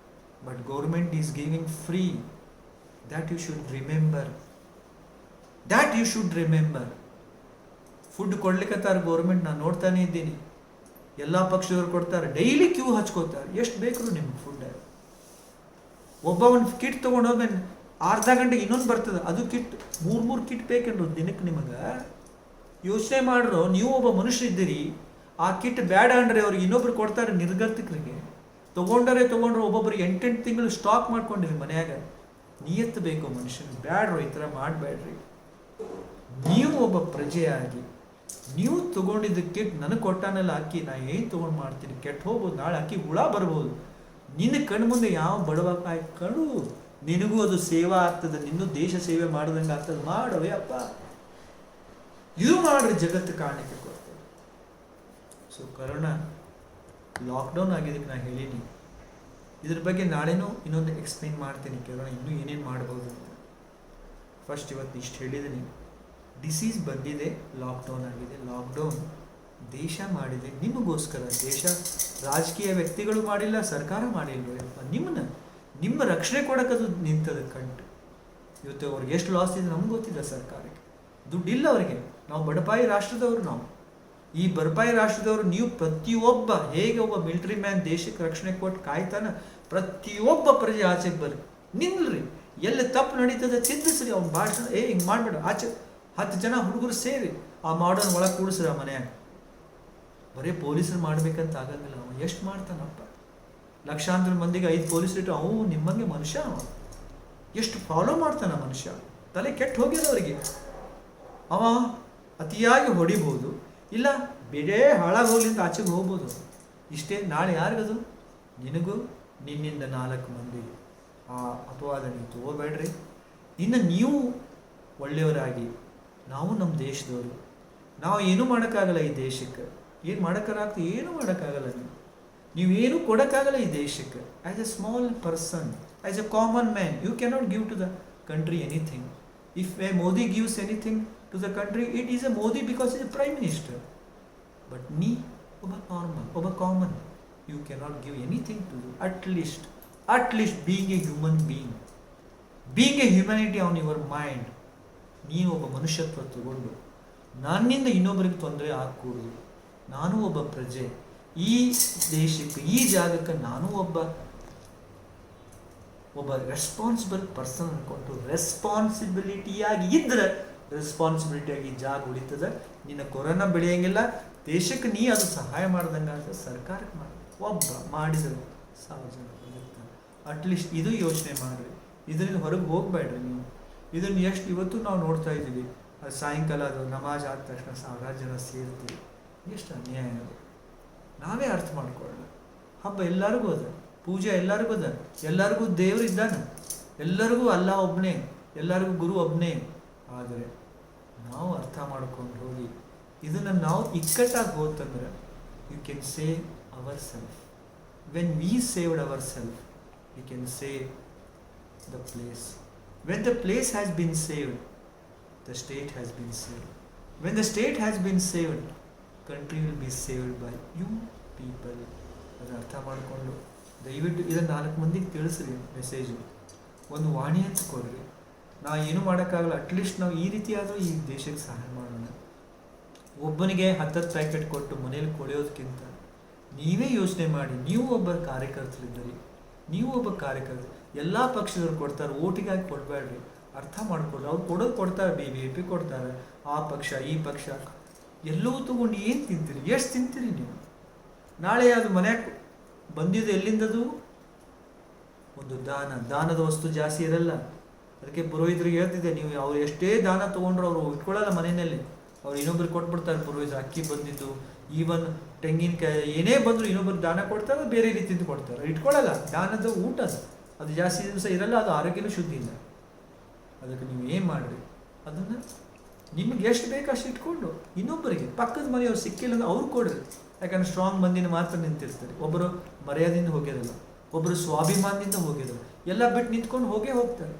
But government is giving free. That you should remember. That you should remember. Food ಕೊಡ್ಲಿಕ್ಕತ್ತಾರ ಗೌರ್ಮೆಂಟ್, ನಾನು ನೋಡ್ತಾನೆ ಇದ್ದೀನಿ. ಎಲ್ಲ ಪಕ್ಷದವ್ರು ಕೊಡ್ತಾರೆ, ಡೈಲಿ ಕ್ಯೂ ಹಚ್ಕೋತಾರೆ. ಎಷ್ಟು ಬೇಕು ನಿಮ್ಗೆ ಫುಡ್? ಒಬ್ಬ ಒಂದು ಕಿಟ್ ತೊಗೊಂಡೋಗ್ಮೇಲೆ ಅರ್ಧ ಗಂಟೆಗೆ ಇನ್ನೊಂದು ಬರ್ತದೆ, ಅದು ಕಿಟ್ 3 ಕಿಟ್ ಬೇಕೇನ್ರು ದಿನಕ್ಕೆ. ನಿಮಗೆ ಯೋಚನೆ ಮಾಡ್ರು, ನೀವು ಒಬ್ಬ ಮನುಷ್ಯ ಇದ್ದೀರಿ. ಆ ಕಿಟ್ ಬೇಡ ಅಂದ್ರೆ ಅವ್ರಿಗೆ ಇನ್ನೊಬ್ರು ಕೊಡ್ತಾರೆ, ನಿರ್ಗತಿಕರಿಗೆ. ತೊಗೊಂಡ್ರೆ ಒಬ್ಬೊಬ್ರಿಗೆ 8 ತಿಂಗಳು ಸ್ಟಾಕ್ ಮಾಡ್ಕೊಂಡಿರಿ ಮನ್ಯಾಗ. ನಿಯತ್ತು ಬೇಕು ಮನುಷ್ಯನ. ಬ್ಯಾಡ್ರು, ಈ ಥರ ಮಾಡಬೇಡ್ರಿ. ನೀವು ಒಬ್ಬ ಪ್ರಜೆಯಾಗಿ ನೀವು ತೊಗೊಂಡಿದ್ದ ಕಿಟ್ ನನಗೆ ಕೊಟ್ಟಾನೆಲ್ಲ ಅಕ್ಕಿ, ನಾ ಏನು ತೊಗೊಂಡು ಮಾಡ್ತೀನಿ? ಕೆಟ್ಟು ಹೋಗ್ಬೋದು, ನಾಳೆ ಅಕ್ಕಿ ಹುಳ ಬರ್ಬೋದು. ನಿನ್ನ ಕಣ್ಣು ಮುಂದೆ ಯಾವ ಬಡವಕಾಯಿ ಕಣು, ನಿನಗೂ ಅದು ಸೇವಾ ಆಗ್ತದೆ, ನಿನ್ನೂ ದೇಶ ಸೇವೆ ಮಾಡ್ದಂಗೆ ಆಗ್ತದೆ. ಮಾಡವೇ ಅಪ್ಪ, ಇದು ಮಾಡ್ರಿ, ಜಗತ್ತು ಕಾರಣಕ್ಕೆ ಕೊಡ್ತದೆ. ಸೊ ಕರೋನಾ ಲಾಕ್ಡೌನ್ ಆಗಿದ್ದಕ್ಕೆ ನಾನು ಹೇಳೀನಿ. ಇದ್ರ ಬಗ್ಗೆ ನಾಳೆನೂ ಇನ್ನೊಂದು ಎಕ್ಸ್ಪ್ಲೈನ್ ಮಾಡ್ತೀನಿ, ಕರೋನಾ ಇನ್ನೂ ಏನೇನು ಮಾಡ್ಬೋದು ಅಂತ. ಫಸ್ಟ್ ಇವತ್ತು ಇಷ್ಟು ಹೇಳಿದ್ದೀನಿ. ಡಿಸೀಸ್ ಬಂದಿದೆ, ಲಾಕ್ಡೌನ್ ಆಗಿದೆ. ಲಾಕ್ಡೌನ್ ದೇಶ ಮಾಡಿದೆ ನಿಮಗೋಸ್ಕರ. ದೇಶ ರಾಜಕೀಯ ವ್ಯಕ್ತಿಗಳು ಮಾಡಿಲ್ಲ, ಸರ್ಕಾರ ಮಾಡಿಲ್ವಪ್ಪ. ನಿಮ್ಮ ರಕ್ಷಣೆ ಕೊಡೋಕ್ಕದು ನಿಂತದ ಕಂಟು. ಇವತ್ತು ಅವ್ರಿಗೆ ಎಷ್ಟು ಲಾಸ್ ಇದೆ ನಮ್ಗೆ ಗೊತ್ತಿಲ್ಲ. ಸರ್ಕಾರಕ್ಕೆ ದುಡ್ಡಿಲ್ಲ ಅವರಿಗೆ. ನಾವು ಬಡಪಾಯಿ ರಾಷ್ಟ್ರದವರು. ನಾವು ಈ ಬಡಪಾಯಿ ರಾಷ್ಟ್ರದವರು. ನೀವು ಪ್ರತಿಯೊಬ್ಬ, ಹೇಗೆ ಒಬ್ಬ ಮಿಲಿಟರಿ ಮ್ಯಾನ್ ದೇಶಕ್ಕೆ ರಕ್ಷಣೆ ಕೊಟ್ಟು ಕಾಯ್ತಾನ, ಪ್ರತಿಯೊಬ್ಬ ಪ್ರಜೆ ಆಚೆಗೆ ಬರ್ರಿ, ನಿಲ್ರಿ. ಎಲ್ಲಿ ತಪ್ಪು ನಡೀತದೆ ಚಿಂತಿಸ್ರಿ. ಅವ್ನ ಭಾಷಣ ಹಿಂಗೆ ಮಾಡಬೇಡ. ಆಚೆ 10 ಜನ ಹುಡುಗರು ಸೇರಿ ಆ ಮಾಡರ್ನ್ ಒಳಗೆ ಕೂಡಿಸ್ರಿ. ಆ ಮನೆಯಾಗ ಬರೀ ಪೊಲೀಸರು ಮಾಡ್ಬೇಕಂತ ಆಗಂಗಿಲ್ಲ. ಅವ ಎಷ್ಟು ಮಾಡ್ತಾನಪ್ಪ? ಲಕ್ಷಾಂತರ ಮಂದಿಗೆ 5 ಪೊಲೀಸರು ಇಟ್ಟು ಅವು ನಿಮ್ಮಂಗೆ ಮನುಷ್ಯ. ಅವ ಎಷ್ಟು ಫಾಲೋ ಮಾಡ್ತಾನ ಮನುಷ್ಯ. ತಲೆ ಕೆಟ್ಟು ಹೋಗ್ಯದ ಅವರಿಗೆ. ಅವ ಅತಿಯಾಗಿ ಹೊಡಿಬೋದು, ಇಲ್ಲ ಬೇರೆ ಹಾಳಾಗಿ ಹೋಗ್ಲಿ ಅಂತ ಆಚೆಗೆ ಹೋಗ್ಬೋದು. ಇಷ್ಟೇ. ನಾಳೆ ಯಾರಿಗದು? ನಿನಗೂ ನಿನ್ನಿಂದ 4 ಮಂದಿಗೆ ಆ ಅಪವಾದ ನೀವು ತಗೋಬೇಡ್ರಿ. ಇನ್ನು ನೀವು ಒಳ್ಳೆಯವರಾಗಿ, ನಾವು ನಮ್ಮ ದೇಶದವರು, ನಾವು ಏನೂ ಮಾಡೋಕ್ಕಾಗಲ್ಲ ಈ ದೇಶಕ್ಕೆ. ಏನು ಮಾಡೋಕ್ಕಾಗ್ತದೆ? ಏನೂ ಮಾಡೋಕ್ಕಾಗಲ್ಲ. ನೀವೇನು ಕೊಡೋಕ್ಕಾಗಲ್ಲ ಈ ದೇಶಕ್ಕೆ. As a small person, as a common man, you cannot give to the country anything. If a Modi gives anything to the country, it is a Modi because is a prime minister. But ನೀ ಒಬ್ಬ normal, ಒಬ್ಬ common, you cannot give anything to do. At least being a human being, being a humanity on your mind. ನೀನು ಒಬ್ಬ ಮನುಷ್ಯತ್ವ ತಗೊಂಡು ನನ್ನಿಂದ ಇನ್ನೊಬ್ಬರಿಗೆ ತೊಂದರೆ ಆಗಕೂಡದು. ನಾನು ಒಬ್ಬ ಪ್ರಜೆ, ಈ ದೇಶಕ್ಕೆ, ಈ ಜಾಗಕ್ಕೆ ನಾನು ಒಬ್ಬ ರೆಸ್ಪಾನ್ಸಿಬಲ್ ಪರ್ಸನ್ ಅಂದ್ಕೊಂಡು ರೆಸ್ಪಾನ್ಸಿಬಿಲಿಟಿಯಾಗಿ ಇದ್ರೆ, ರೆಸ್ಪಾನ್ಸಿಬಿಲಿಟಿಯಾಗಿ ಜಾಗ ಉಳಿತದೆ. ನಿನ್ನ ಕೊರೋನಾ ಬೆಳೆಯಂಗಿಲ್ಲ. ದೇಶಕ್ಕೆ ನೀ ಅದು ಸಹಾಯ ಮಾಡ್ದಂಗೆ ಆಗ್ತದೆ, ಸರ್ಕಾರಕ್ಕೆ ಮಾಡಿ. ಒಬ್ಬ ಮಾಡಿದರು 1000 ಜನ ಬದುಕ್ತಾರೆ. ಅಟ್ಲೀಸ್ಟ್ ಇದು ಯೋಚನೆ ಮಾಡಿರಿ. ಇದರಿಂದ ಹೊರಗೆ ಹೋಗಬೇಡ್ರಿ ನೀವು. ಇದನ್ನು ಇವತ್ತು ನಾವು ನೋಡ್ತಾ ಇದ್ದೀವಿ. ಸಾಯಂಕಾಲ ಅದು ನಮಾಜ್ ಆದ ತಕ್ಷಣ 1000 ಜನ ಸೇರ್ತೀವಿ. ಎಷ್ಟು ಅನ್ಯಾಯ ಅದು. ನಾವೇ ಅರ್ಥ ಮಾಡ್ಕೊಳ್ಳೋಣ. ಹಬ್ಬ ಎಲ್ಲರಿಗೂ ಅದ, ಪೂಜೆ ಎಲ್ಲರಿಗೂ ಅದ, ಎಲ್ಲರಿಗೂ ದೇವರು ಇದ್ದಾನೆ, ಎಲ್ಲರಿಗೂ ಅಲ್ಲ ಒಬ್ಬನೇ, ಎಲ್ಲರಿಗೂ ಗುರು ಒಬ್ಬನೇ. ಆದರೆ ನಾವು ಅರ್ಥ ಮಾಡ್ಕೊಂಡು ಹೋಗಿ ಇದನ್ನು ನಾವು ಇಕ್ಕಟ್ಟಾಗಿ ಹೋತಂದ್ರೆ, you can save ourself. When we saved ourself, you can save the place. When the place has been saved, the state has been saved. When the state has been saved, country will be saved by you people. ಅದನ್ನು ಅರ್ಥ ಮಾಡಿಕೊಂಡು ದಯವಿಟ್ಟು ಇದನ್ನು 4 ಮಂದಿಗೆ ತಿಳಿಸ್ರಿ. Message ಒಂದು ವಾಣಿ ಅಂತ ಕೊಡ್ರಿ. ನಾವು ಏನು ಮಾಡೋಕ್ಕಾಗಲ್ಲ. ಅಟ್ಲೀಸ್ಟ್ ನಾವು ಈ ರೀತಿಯಾದರೂ ಈ ದೇಶಕ್ಕೆ ಸಹಾಯ ಮಾಡೋಣ. ಒಬ್ಬನಿಗೆ 10 ಪ್ಯಾಕೆಟ್ ಕೊಟ್ಟು ಮನೇಲಿ ಕೊಳೆಯೋದಕ್ಕಿಂತ ನೀವೇ ಯೋಚನೆ ಮಾಡಿ. ನೀವು ಒಬ್ಬ ಕಾರ್ಯಕರ್ತರಿದ್ದೀರಿ, ನೀವು ಒಬ್ಬ ಕಾರ್ಯಕರ್ತರು. ಎಲ್ಲ ಪಕ್ಷದವ್ರು ಕೊಡ್ತಾರೆ, ಓಟಿಗಾಗಿ ಕೊಡಬೇಡ್ರಿ. ಅರ್ಥ ಮಾಡ್ಕೊಡ್ರಿ. ಅವ್ರು ಕೊಡೋದು ಕೊಡ್ತಾರೆ, BJP ಕೊಡ್ತಾರೆ, ಆ ಪಕ್ಷ ಈ ಪಕ್ಷ ಎಲ್ಲವೂ ತೊಗೊಂಡು ಏನು ತಿಂತೀರಿ? ಎಷ್ಟು ತಿಂತೀರಿ ನೀವು? ನಾಳೆ ಅದು ಮನ್ಯಾಗ ಬಂದಿದ್ದು ಎಲ್ಲಿಂದದು? ಒಂದು ದಾನದ ವಸ್ತು ಜಾಸ್ತಿ ಇರಲ್ಲ. ಅದಕ್ಕೆ ಪುರೋಹಿತರಿಗೆ ಹೇಳ್ತಿದ್ದೆ, ನೀವು ಅವ್ರು ಎಷ್ಟೇ ದಾನ ತೊಗೊಂಡ್ರು ಅವರು ಇಟ್ಕೊಳ್ಳಲ್ಲ ಮನೆಯಲ್ಲಿ. ಅವ್ರು ಇನ್ನೊಬ್ರಿಗೆ ಕೊಟ್ಬಿಡ್ತಾರೆ. ಪುರೋಹಿತರು ಅಕ್ಕಿ ಬಂದಿದ್ದು, ಈವನ್ ತೆಂಗಿನಕಾಯಿ ಏನೇ ಬಂದರೂ ಇನ್ನೊಬ್ರಿಗೆ ದಾನ ಕೊಡ್ತಾರೆ, ಬೇರೆ ರೀತಿಯಿಂದ ಕೊಡ್ತಾರೆ, ಇಟ್ಕೊಳ್ಳಲ್ಲ. ದಾನದ ಊಟ ಅದು ಜಾಸ್ತಿ ದಿವಸ ಇರಲ್ಲ, ಅದು ಆರೋಗ್ಯನೂ ಶುದ್ಧಿ ಇಲ್ಲ. ಅದಕ್ಕೆ ನೀವು ಏನು ಮಾಡಿರಿ, ಅದನ್ನು ನಿಮ್ಗೆ ಎಷ್ಟು ಬೇಕು ಅಷ್ಟು ಇಟ್ಕೊಂಡು ಇನ್ನೊಬ್ಬರಿಗೆ, ಪಕ್ಕದ ಮನೆಯವ್ರು ಸಿಕ್ಕಿಲ್ಲ ಅಂದ್ರೆ ಅವ್ರು ಕೊಡ್ರಿ. ಯಾಕಂದ್ರೆ ಸ್ಟ್ರಾಂಗ್ ಮಂದಿನ ಮಾತ್ರ ನಿಂತಿರ್ತಾರೆ. ಒಬ್ಬರು ಮರ್ಯಾದೆಯಿಂದ ಹೋಗಿರಲ್ಲ, ಒಬ್ಬರು ಸ್ವಾಭಿಮಾನದಿಂದ ಹೋಗಿರಲ್ಲ, ಎಲ್ಲ ಬಿಟ್ಟು ನಿಂತ್ಕೊಂಡು ಹೋಗ್ತಾರೆ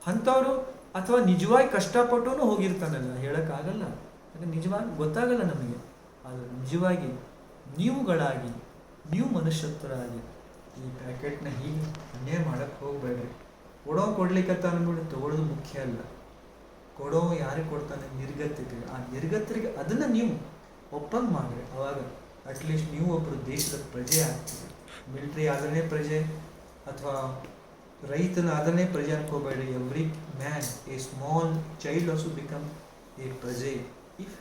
ಅಂಥವ್ರು. ಅಥವಾ ನಿಜವಾಗಿ ಕಷ್ಟಪಟ್ಟು ಹೋಗಿರ್ತಾನಲ್ಲ, ಹೇಳೋಕ್ಕಾಗಲ್ಲ. ಯಾಕಂದ್ರೆ ನಿಜವಾಗಿ ಗೊತ್ತಾಗಲ್ಲ ನಮಗೆ. ಆದರೆ ನಿಜವಾಗಿ ನೀವುಗಳಾಗಿ, ನೀವು ಮನುಷ್ಯತ್ವರಾಗಿ ಈ ಪ್ಯಾಕೆಟ್ನ ಹೀಗೆ ಅನ್ಯಾಯ ಮಾಡೋಕ್ಕೆ ಹೋಗಬೇಡ್ರಿ. ಕೊಡ್ಲಿಕ್ಕತ್ತ ಅಂದ್ಬಿಟ್ಟು ತಗೊಳ್ಳೋದು ಮುಖ್ಯ ಅಲ್ಲ. ಕೊಡೋ ಯಾರಿಗೆ ಕೊಡ್ತಾನೆ? ನಿರ್ಗತಿಕರಿಗೆ. ಆ ನಿರ್ಗತರಿಗೆ ಅದನ್ನು ನೀವು ಒಪ್ಪಂಗ ಮಾಡಿರಿ. ಅವಾಗ ಅಟ್ಲೀಸ್ಟ್ ನೀವು ಒಬ್ಬರು ದೇಶದ ಪ್ರಜೆ ಆಗ್ತೀರಿ. ಮಿಲಿಟ್ರಿ ಆದರೇ ಪ್ರಜೆ ಅಥವಾ ರೈತನ ಆದರೇ ಪ್ರಜೆ ಅನ್ಕೋಬೇಡಿ. Every man, a small child also become a praje if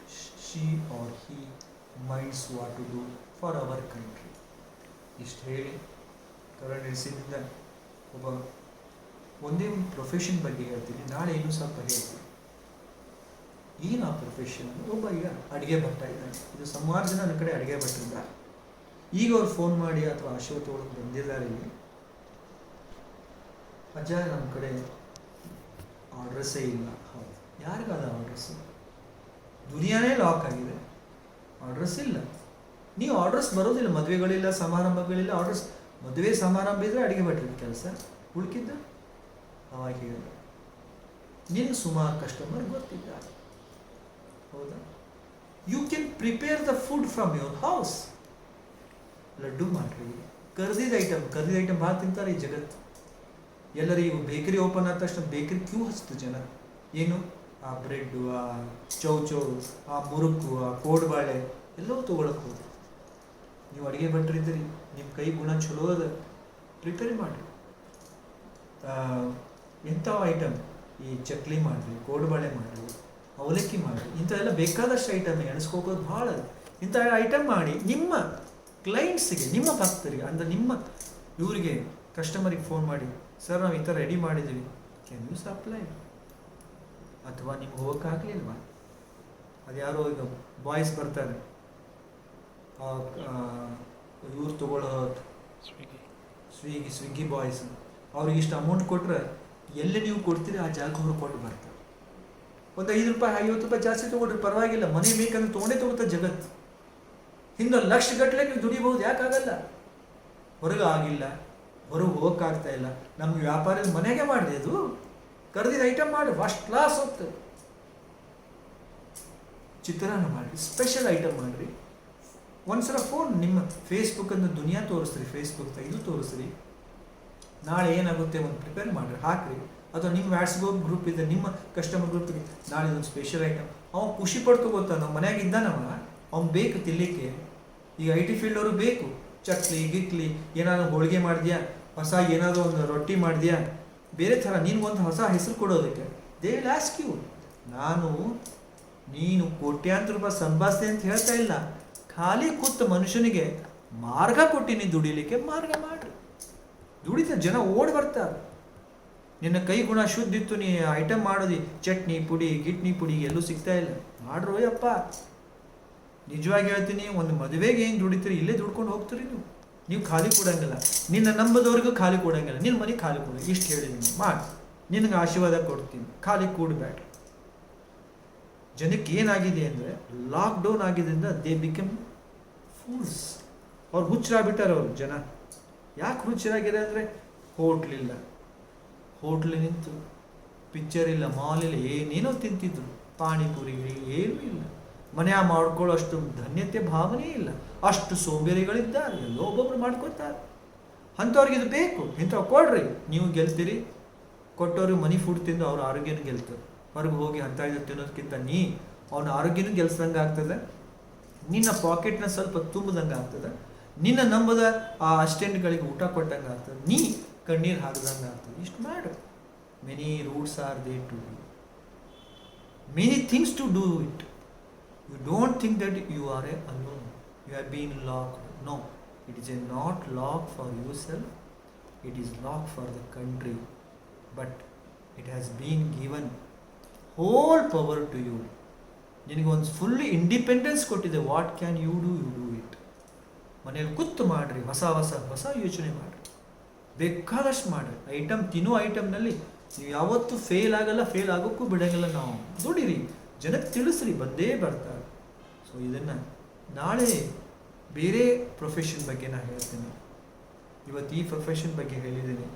she or he minds what to do for our country. ಇಷ್ಟು ಹೇಳಿ ಕನ್ನಡ ನಡೆಸಿದ್ರಿಂದ ಒಂದೇ ಒಂದು ಪ್ರೊಫೆಷನ್ ಬಗ್ಗೆ ಹೇಳ್ತೀನಿ. ನಾಳೆ ಇನ್ನೂ ಸ್ವಲ್ಪ ಹೇಳ್ತೀನಿ. ಏನು ಆ ಪ್ರೊಫೆಷನ್? ಒಬ್ಬ ಈಗ ಅಡುಗೆ ಭಟ್ಟ ಇದ್ದಾನೆ. ಇದು ಸುಮಾರು ಜನ ನನ್ನ ಕಡೆ ಅಡುಗೆ ಭಟ್ಟಿದ್ದಾರೆ. ಈಗ ಅವ್ರು ಫೋನ್ ಮಾಡಿ ಅಥವಾ ಆಶೀರ್ವಾದ ತೊಗೊಳಕ್ಕೆ ಬಂದಿದ್ದಾರೆ. ಇಲ್ಲಿ ಅಜ್ಜ ನಮ್ಮ ಕಡೆ ಆರ್ಡ್ರಸ್ಸೇ ಇಲ್ಲ. ಹೌದು, ಯಾರಿಗಾದ ಆರ್ಡ್ರಸ್? ದುನಿಯಾನೇ ಲಾಕ್ ಆಗಿದೆ, ಆರ್ಡ್ರಸ್ ಇಲ್ಲ. ನೀವು ಆರ್ಡ್ರಸ್ ಬರೋದಿಲ್ಲ, ಮದುವೆಗಳಿಲ್ಲ, ಸಮಾರಂಭಗಳಿಲ್ಲ. ಆರ್ಡ್ರಸ್ ಮದುವೆ ಸಮಾರಂಭ ಇದ್ದರೆ ಅಡುಗೆ ಭಟ್ರಿಗೆ ಕೆಲಸ, ಉಳ್ಕಿದ್ದ ಅವಾಗ ಹೇಳಿದ ನಿನ್ನ ಸುಮಾರು ಕಸ್ಟಮರ್ ಗೊತ್ತಿದ್ದಾರೆ. ಹೌದಾ? You can prepare the food from your house. Laddu ಮಾಡ್ರಿ, ಕರ್ದಿದ ಐಟಮ್ ಭಾಳ ತಿಂತಾರೆ ಈ ಜಗತ್ತು. ಎಲ್ಲರಿಗೂ ಬೇಕರಿ ಓಪನ್ ಆದ ತಕ್ಷಣ ಬೇಕರಿ ಕ್ಯೂ ಹಚ್ತು ಜನ. ಏನು ಆ ಬ್ರೆಡ್ಡು, ಆ ಚೌಚೌ, ಆ ಮುರುಕು, ಆ ಕೋಡ್ಬಾಳೆ ಎಲ್ಲವೂ ತೊಗೊಳಕ್ಕೆ ಹೋದ್ರಿ. ನೀವು ಅಡುಗೆ ಭಟ್ರಿದ್ದೀರಿ, ನಿಮ್ಮ ಕೈ ಗುಣ ಚಲೋ ಅದ, ಪ್ರಿಪೇರ್ ಮಾಡಿರಿ. ಇಂಥವು ಐಟಮ್, ಈ ಚಕ್ಲಿ ಮಾಡಿರಿ, ಕೋಡ್ಬಾಳೆ ಮಾಡಿರಿ, ಅವಲಕ್ಕಿ ಮಾಡಿರಿ, ಇಂಥವೆಲ್ಲ ಬೇಕಾದಷ್ಟು ಐಟಮ್ ಎಣಿಸ್ಕೋಬೋದು ಭಾಳ. ಇಂಥ ಐಟಮ್ ಮಾಡಿ ನಿಮ್ಮ ಕ್ಲೈಂಟ್ಸಿಗೆ, ನಿಮ್ಮ ಭಕ್ತರಿಗೆ ಅಂದರೆ ನಿಮ್ಮ ಇವರಿಗೆ ಕಸ್ಟಮರಿಗೆ ಫೋನ್ ಮಾಡಿ, ಸರ್ ನಾವು ಈ ಥರ ರೆಡಿ ಮಾಡಿದ್ದೀವಿ, ಕ್ಯಾನ್ ಯು ಸಪ್ಲೈ? ಅಥವಾ ನಿಮ್ಗೆ ಹೋಗೋಕ್ಕಾಗಲಿಲ್ವಾ? ಅದು ಯಾರೋ ಈಗ ಬಾಯ್ಸ್ ಬರ್ತಾರೆ, ಇವ್ರು ತಗೊಳ್ಳೋ ಸ್ವಿಗ್ಗಿ ಬಾಯ್ಸ್, ಅವ್ರಿಗೆ ಇಷ್ಟು ಅಮೌಂಟ್ ಕೊಟ್ಟರೆ ಎಲ್ಲಿ ನೀವು ಕೊಡ್ತೀರಿ ಆ ಜಾಗ ಅವ್ರು ಕೊಟ್ಟು ಬರ್ತಾರೆ. ಒಂದು 5 ರೂಪಾಯಿ 50 ರೂಪಾಯಿ ಜಾಸ್ತಿ ತೊಗೊಂಡ್ರೆ ಪರವಾಗಿಲ್ಲ, ಮನೆ ಬೇಕಂದ್ರೆ ತೊಗೊಳ್ತಾರೆ ಜಗತ್ತು. ಹಿಂದೆ ಲಕ್ಷ ಗಟ್ಟಲೆ ನೀವು ದುಡಿಬಹುದು, ಯಾಕಾಗಲ್ಲ? ಹೊರಗೆ ಆಗಿಲ್ಲ, ಹೊರಗೆ ಹೋಗೋಕ್ಕಾಗ್ತಾ ಇಲ್ಲ. ನಮ್ಗೆ ವ್ಯಾಪಾರದ ಮನೆಗೆ ಮಾಡಿದೆ, ಅದು ಕರೆದಿದ್ದ ಐಟಮ್ ಮಾಡಿ ಫಸ್ಟ್ ಕ್ಲಾಸ್ ಹೋಗ್ತದೆ. ಚಿತ್ರಾನ್ನ ಮಾಡಿರಿ, ಸ್ಪೆಷಲ್ ಐಟಮ್ ಮಾಡಿರಿ. ಒಂದ್ಸಲ ಫೋನ್ ನಿಮ್ಮ ಫೇಸ್ಬುಕ್ ಅಂತ ದುನಿಯಾ ತೋರಿಸ್ರಿ, ಫೇಸ್ಬುಕ್ ಇದು ತೋರಿಸ್ರಿ. ನಾಳೆ ಏನಾಗುತ್ತೆ ಒಂದು ಪ್ರಿಪೇರ್ ಮಾಡಿರಿ, ಹಾಕ್ರಿ. ಅಥವಾ ನಿಮ್ಮ ವಾಟ್ಸಪ್ ಗ್ರೂಪ್ ಇದೆ, ನಿಮ್ಮ ಕಸ್ಟಮರ್ ಗ್ರೂಪಿಗೆ ನಾಳೆ ಒಂದು ಸ್ಪೆಷಲ್ ಐಟಮ್. ಅವ್ನು ಖುಷಿ ಪಡ್ತು ಗೊತ್ತಾ, ನಮ್ಮ ಮನೆಯಾಗ ಇದ್ದಾನವ, ಅವ್ನು ಬೇಕು ತಿನ್ನಲಿಕ್ಕೆ. ಈಗ IT ಫೀಲ್ಡ್ ಅವರು ಬೇಕು, ಚಕ್ಲಿ ಗಿಕ್ಲಿ, ಏನಾದ್ರು ಹೋಳಿಗೆ ಮಾಡಿದ್ಯಾ, ಹೊಸ ಏನಾದರೂ ಒಂದು ರೊಟ್ಟಿ ಮಾಡಿದ್ಯಾ, ಬೇರೆ ಥರ ನಿನ್ಗೊಂದು ಹೊಸ ಹೆಸರು ಕೊಡೋದಕ್ಕೆ ದೇ ವಿಲ್ ಆಸ್ಕ್ ಯು. ನೀನು ಕೋಟ್ಯಾಂತರ ರೂಪಾಯಿ ಸಂಪಾದಿಸಿದೆ ಅಂತ ಹೇಳ್ತಾ ಇಲ್ಲ, ಖಾಲಿ ಕೂತ ಮನುಷ್ಯನಿಗೆ ಮಾರ್ಗ ಕೊಟ್ಟಿನಿ, ದುಡಿಲಿಕ್ಕೆ ಮಾರ್ಗ ಮಾಡ್ರಿ. ದುಡಿತ ಜನ ಓಡಿ ಬರ್ತಾರೆ. ನಿನ್ನ ಕೈ ಗುಣ ಶುದ್ಧ ಇತ್ತು, ನೀ ಐಟಮ್ ಮಾಡೋದು, ಚಟ್ನಿ ಪುಡಿ ಗಿಟ್ನಿ ಪುಡಿ ಎಲ್ಲೂ ಸಿಗ್ತಾ ಇಲ್ಲ, ಮಾಡ್ರು ಯಪ್ಪ. ನಿಜವಾಗಿ ಹೇಳ್ತೀನಿ, ಒಂದು ಮದುವೆಗೆ ಏನು ದುಡಿತೀರಿ, ಇಲ್ಲೇ ದುಡ್ಕೊಂಡು ಹೋಗ್ತೀರಿ ನೀವು ಖಾಲಿ ಕೊಡಂಗಿಲ್ಲ. ನಿನ್ನ ನಂಬದವ್ರಿಗೂ ಖಾಲಿ ಕೊಡಂಗಿಲ್ಲ, ನಿನ್ನ ಮನೆ ಖಾಲಿ ಕೊಡಿ. ಇಷ್ಟು ಹೇಳಿ ನೀವು ಮಾಡಿ, ನಿನಗೆ ಆಶೀರ್ವಾದ ಕೊಡ್ತೀನಿ, ಖಾಲಿ ಕೂಡಬೇಡ. ಜನಕ್ಕೆ ಏನಾಗಿದೆ ಅಂದರೆ, ಲಾಕ್ಡೌನ್ ಆಗಿದ್ದರಿಂದ ದೇ ಬಿಕಮ್ ಫೂಲ್ಸ್. ಅವ್ರು ಹುಚ್ಚರಾಗ್ಬಿಟ್ಟಾರೆ. ಅವ್ರು ಜನ ಯಾಕೆ ಹುಚ್ಚರಾಗಿದೆ ಅಂದರೆ, ಹೋಟ್ಲಿಲ್ಲ, ಹೋಟ್ಲ್ ನಿಂತು, ಪಿಕ್ಚರ್ ಇಲ್ಲ, ಮಾಲ್ ಇಲ್ಲ, ಏನೇನೋ ತಿಂತಿದ್ರು, ಪಾನಿಪುರಿ ಏನೂ ಇಲ್ಲ, ಮನೆಯ ಮಾಡ್ಕೊಳ್ಳೋ ಅಷ್ಟು ಧನ್ಯತೆ ಭಾವನೆ ಇಲ್ಲ, ಅಷ್ಟು ಸೋಂಬೇರಿಗಳಿದ್ದಾರೆ. ಎಲ್ಲೋ ಒಬ್ಬೊಬ್ರು ಮಾಡ್ಕೋತಾರೆ. ಅಂಥವ್ರಿಗೆ ಇದು ಬೇಕು, ಇಂಥವು ಕೊಡ್ರಿ, ನೀವು ಗೆಲ್ತೀರಿ. ಕೊಟ್ಟವ್ರಿಗೆ ಮನಿ ಫುಡ್ ತಿಂದು ಅವ್ರ ಆರೋಗ್ಯನೂ ಗೆಲ್ತಾರೆ. ಹೊರಗೆ ಹೋಗಿ ಅಂಥ ಇದು ತಿನ್ನೋದಕ್ಕಿಂತ ಅವನ ಆರೋಗ್ಯನೂ ಗೆಲ್ಸ್ದಂಗೆ ಆಗ್ತದೆ, ನಿನ್ನ ಪಾಕೆಟ್ನ ಸ್ವಲ್ಪ ತುಂಬಿದಂಗೆ ಆಗ್ತದೆ, ನಿನ್ನ ನಂಬದ ಆ ಅಸ್ಟೆಂಟ್ಗಳಿಗೆ ಊಟ ಕೊಟ್ಟಂಗೆ ಆಗ್ತದೆ, ಕಣ್ಣೀರು ಹಾಕಿದಂಗೆ ಆಗ್ತದೆ. ಇಷ್ಟು ಮಾಡು. Many routes are they to do, many things to do it. You don't think that you are alone, you have been locked. No, It is a not lock for yourself, it is lock for the country. But it has been given whole power to you. ನಿನಗೆ ಒಂದು fully independence ಕೊಟ್ಟಿದೆ. What can you do it. ಮನೇಲಿ ಕೂತು ಮಾಡಿರಿ, ಹೊಸ ಹೊಸ ಹೊಸ ಯೋಚನೆ ಮಾಡಿರಿ, ಬೇಕಾದಷ್ಟು ಮಾಡಿರಿ. ತಿನ್ನೋ ಐಟಮ್ನಲ್ಲಿ ನೀವು ಯಾವತ್ತೂ ಫೇಲ್ ಆಗಲ್ಲ, ಫೇಲ್ ಆಗೋಕ್ಕೂ ಬಿಡೋಂಗಿಲ್ಲ. ನಾವು ದುಡಿರಿ, ಜನಕ್ಕೆ ತಿಳಿಸ್ರಿ, ಬಂದೇ ಬರ್ತಾರೆ. ಸೊ ಇದನ್ನು ನಾಳೆ ಬೇರೆ ಪ್ರೊಫೆಷನ್ ಬಗ್ಗೆ ನಾನು ಹೇಳ್ತೀನಿ. ಇವತ್ತು ಈ ಪ್ರೊಫೆಷನ್ ಬಗ್ಗೆ ಹೇಳಿದ್ದೀನಿ,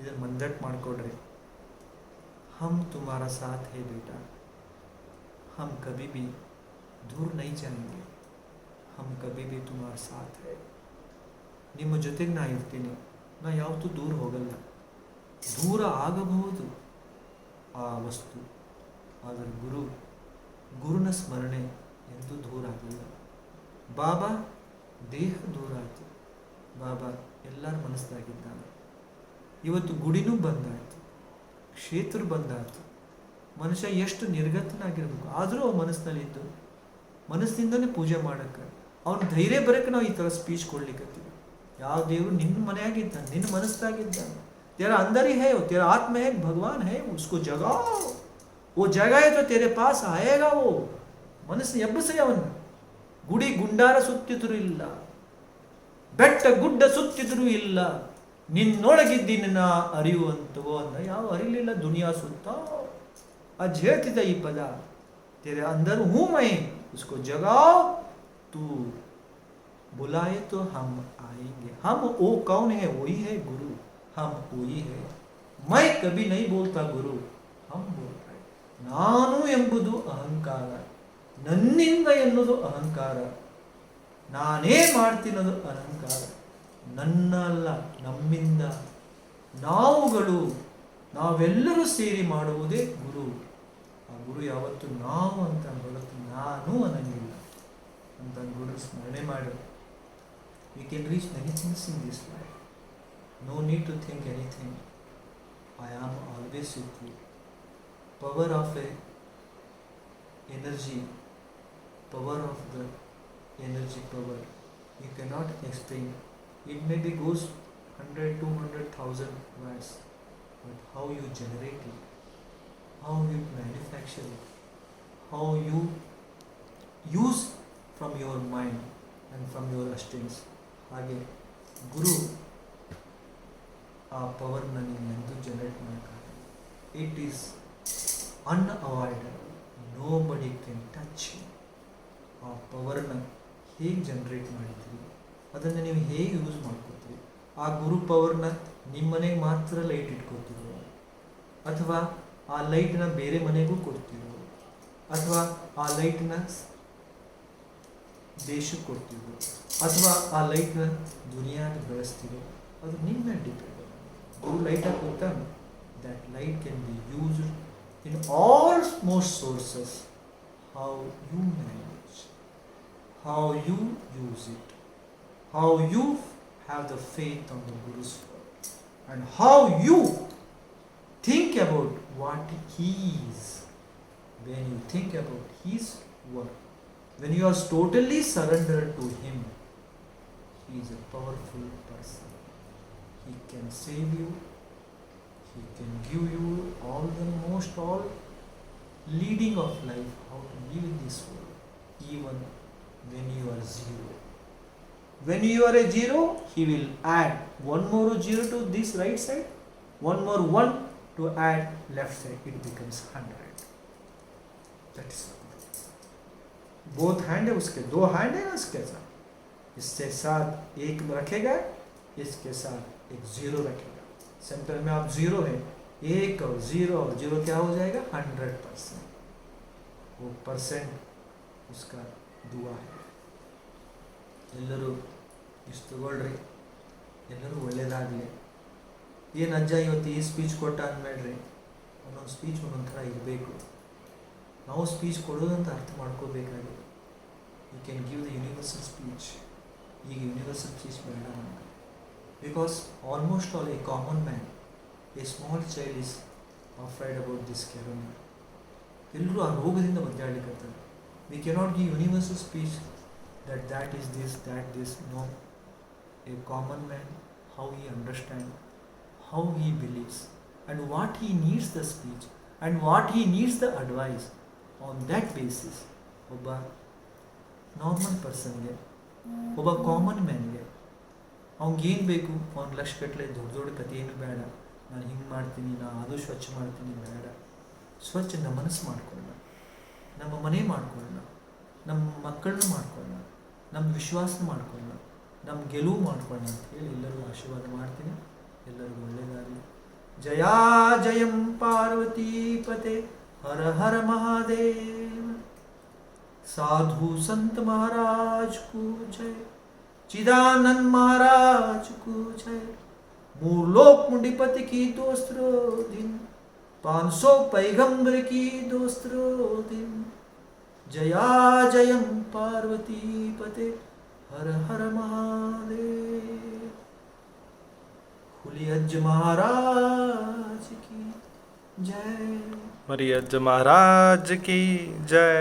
ಇದನ್ನು ಮಂದಟ್ ಮಾಡಿಕೊಡ್ರಿ. हम तुम्हारा साथ है बेटा, हम कभी भी दूर नहीं जाएंगे, हम कभी भी तुम्हारा साथ है. ನಿಮ್ಮ ಜೊತೆಗೆ ನಾ ಇರ್ತೀನಿ, ನಾ ಯಾವತ್ತೂ ದೂರ ಹೋಗಲ್ಲ. ದೂರ ಆಗಬಹುದು ಆ ವಸ್ತು, ಆದರೆ ಗುರುನ ಸ್ಮರಣೆ ಎಂದೂ ದೂರ ಆಗಲಿಲ್ಲ. ಬಾಬಾ ದೇಹ ದೂರ ಆಯಿತು, ಬಾಬಾ ಎಲ್ಲರ ಮನಸ್ಸಾಗಿದ್ದಾನೆ. ಇವತ್ತು ಗುಡಿನೂ ಬಂದಾಯಿತು, ಕ್ಷೇತ್ರ ಬಂದಾಯಿತು. ಮನುಷ್ಯ ಎಷ್ಟು ನಿರ್ಗತನಾಗಿರ್ಬೇಕು, ಆದರೂ ಅವ್ರ ಮನಸ್ಸಿನಲ್ಲಿದ್ದು ಮನಸ್ಸಿನಿಂದನೇ ಪೂಜೆ ಮಾಡೋಕ್ಕೆ ಅವ್ನ ಧೈರ್ಯ ಬರೋಕ್ಕೆ ನಾವು ಈ ಥರ ಸ್ಪೀಚ್ ಕೊಡ್ಲಿಕ್ಕತ್ತೀವಿ. ಯಾವ ದೇವರು ನಿನ್ನ ಮನೆಯಾಗಿದ್ದಾನೆ, ನಿನ್ನ ಮನಸ್ಸಾಗಿದ್ದಾನೆ. तेरा अंदर ही है, वो तेरा आत्मा है, भगवान है, उसको जगाओ. वो जगाए तो तेरे पास आएगा. वो ಮನಸ್ಸು ಎಬ್ಬಸೆ ಅವನ್ನ. ಗುಡಿ ಗುಂಡಾರ ಸುತ್ತಿದ್ರು ಇಲ್ಲ, ಬೆಟ್ಟ ಗುಡ್ಡ ಸುತ್ತಿದ್ರು ಇಲ್ಲ, ನಿನ್ನೊಳಗಿದ್ದಿನ ಅರಿಯುವಂತವೋ ಅಂದ. ಯಾವ ಅರಿಲಿಲ್ಲ, ದುನಿಯಾ ಸುತ್ತ. आज ಹೇಳ್ತಿದ್ದ ಈ ಪದ, तेरे अंदर हूं मैं, उसको जगाओ. तू बुलाए तो हम आएंगे. हम वो कौन है? वही है गुरु. हम वही है. मैं कभी नहीं बोलता गुरु, हम बोलता है. ನಾನು ಎಂಬುದು ಅಹಂಕಾರ, ನನ್ನಿಂದ ಎನ್ನುವುದು ಅಹಂಕಾರ, ನಾನೇ ಮಾಡ್ತೀನದು ಅಹಂಕಾರ. ನನ್ನ ಅಲ್ಲ, ನಮ್ಮಿಂದ, ನಾವೆಲ್ಲರೂ ಸೇರಿ ಮಾಡುವುದೇ ಗುರು. ಆ ಗುರು ಯಾವತ್ತು ನಾವು ಅಂತ ಹೊರತು ನಾನು ಅನ್ನಂಗಿಲ್ಲ ಅಂತ ಗುರು ಸ್ಮರಣೆ ಮಾಡು. We can reach many things in this life. No need to think anything. I am always with you. Power of a energy, power of the energy power, you cannot explain. It maybe goes 100, 200,000 watts, but how you generate it, how you manufacture it, how you use from your mind and from your instincts. ಹಾಗೆ ಗುರು ಆ ಪವರ್ನ ನೀನೆಂದು generate ಮಾಡೋಕ್ಕಾಗಲ್ಲ. It is unavoidable. Nobody can touch. ಆ ಪವರ್ನ ಹೇಗೆ generate ಮಾಡಿದ್ದೀರಿ, ಅದನ್ನು ನೀವು ಹೇಗೆ use ಮಾಡ್ಕೋತೀರಿ. ಆ ಗುರು ಪವರ್ನ ನಿಮ್ಮ ಮನೆಗೆ ಮಾತ್ರ ಲೈಟ್ ಇಟ್ಕೋತೀರೋ, ಅಥವಾ ಆ ಲೈಟ್ನ ಬೇರೆ ಮನೆಗೂ ಕೊಡ್ತೀರೋ, ಅಥವಾ ಆ ಲೈಟ್ನ ದೇಶಕ್ಕೆ ಕೊಡ್ತೀರೋ, ಅಥವಾ ಆ ಲೈಟ್ನ ದುನಿಯಾಗ ಬೆಳೆಸ್ತೀರೋ, ಅದು ನಿಮ್ಮ ಮೇಲೆ ಡಿಪೆಂಡ್. ಗುರು ಲೈಟಾಗಿ ಕೊಡ್ತಾನೆ. that light can be used in almost sources. How you manage, how you use it, how you have the faith on the Guru's word, and how you think about what he is. When you think about his word, when you are totally surrendered to him, he is a powerful person. He can save you. He can give you all leading of life, how to live in this world, even when you are zero. When you are a zero, he will add one more zero to this right side, one more one to add left side. It becomes 100. That is both hand है उसके, दो hand है उसके साथ. इसके साथ एक रखेगा, इसके साथ एक जीरो रखेगा. सेंटर में आप जीरो है, एक और जीरो क्या हो जाएगा? 100%. वो परसेंट उसका दुआ है. ಎಲ್ಲರೂ ಇಷ್ಟು ತಗೊಳ್ರಿ, ಎಲ್ಲರೂ ಒಳ್ಳೇದಾಗಲಿ. ಏನು ಅಜ್ಜ ಇವತ್ತು ಈ ಸ್ಪೀಚ್ ಕೊಟ್ಟ ಅಂದಬೇಡ್ರಿ. ಒಂದೊಂದು ಸ್ಪೀಚ್ ಒಂದೊಂದು ಥರ ಇರಬೇಕು. ನಾವು ಸ್ಪೀಚ್ ಕೊಡೋದಂತ ಅರ್ಥ ಮಾಡ್ಕೋಬೇಕಾಗಿದೆ. You can give the universal speech. ಈಗ ಯೂನಿವರ್ಸಲ್ ಸ್ಪೀಚ್ ಬೇಡ ನಮಗೆ. Because almost all a common man, a small child is afraid about this corona. ಎಲ್ಲರೂ ಆ ರೋಗದಿಂದ a common man, how he understands, how he believes, and what he needs the speech, and what he needs the advice. On that basis, ಒಬ್ಬ normal ಪರ್ಸನ್ಗೆ, ಒಬ್ಬ common ಮ್ಯಾನ್ಗೆ ಅವ್ನಿಗೇನು ಬೇಕು, ಅವ್ನು ಲಕ್ಷಗಟ್ಟಲೆ ದೊಡ್ಡ ದೊಡ್ಡ ಕಥೆ ಏನು ಬೇಡ, ನಾನು ಹಿಂಗೆ ಮಾಡ್ತೀನಿ, ನಾನು ಅದು ಸ್ವಚ್ಛ ಮಾಡ್ತೀನಿ ಬೇಡ. ಸ್ವಚ್ಛ ನಮ್ಮ ಮನಸ್ಸು ಮಾಡ್ಕೊಳ್ಳೋಣ, ನಮ್ಮ ಮನೆ ಮಾಡ್ಕೊಳ್ಳೋಣ, ನಮ್ಮ ಮಕ್ಕಳನ್ನ ಮಾಡ್ಕೊಳ್ಳೋಣ, ನಮ್ಮ ವಿಶ್ವಾಸ ಮಾಡ್ಕೊಳ್ಳೋಣ, ನಮ್ಮ ಗೆಲುವು ಮಾಡ್ಕೊಳ್ಳೋಣ ಅಂತ ಹೇಳಿ ಎಲ್ಲರಿಗೂ ಆಶೀರ್ವಾದ ಮಾಡ್ತೀನಿ. ಎಲ್ಲರಿಗೂ ಒಳ್ಳೆಯದಾಗಲಿ. ಜಯಾ ಜಯಂ ಪಾರ್ವತಿ ಪತೆ, ಹರ ಹರ ಮಹಾದೇವ. साधु संत महाराज को जय, चिदानंद महाराज को जय, मूलोक मुंडीपति की दोस्तरो दिन, 500 पैगंबर की दोस्तरो दिन. जया जयम पार्वती पते, हर हर महादेव. हुलियज्ज महाराज की जय. मरियज्ज महाराज की जय.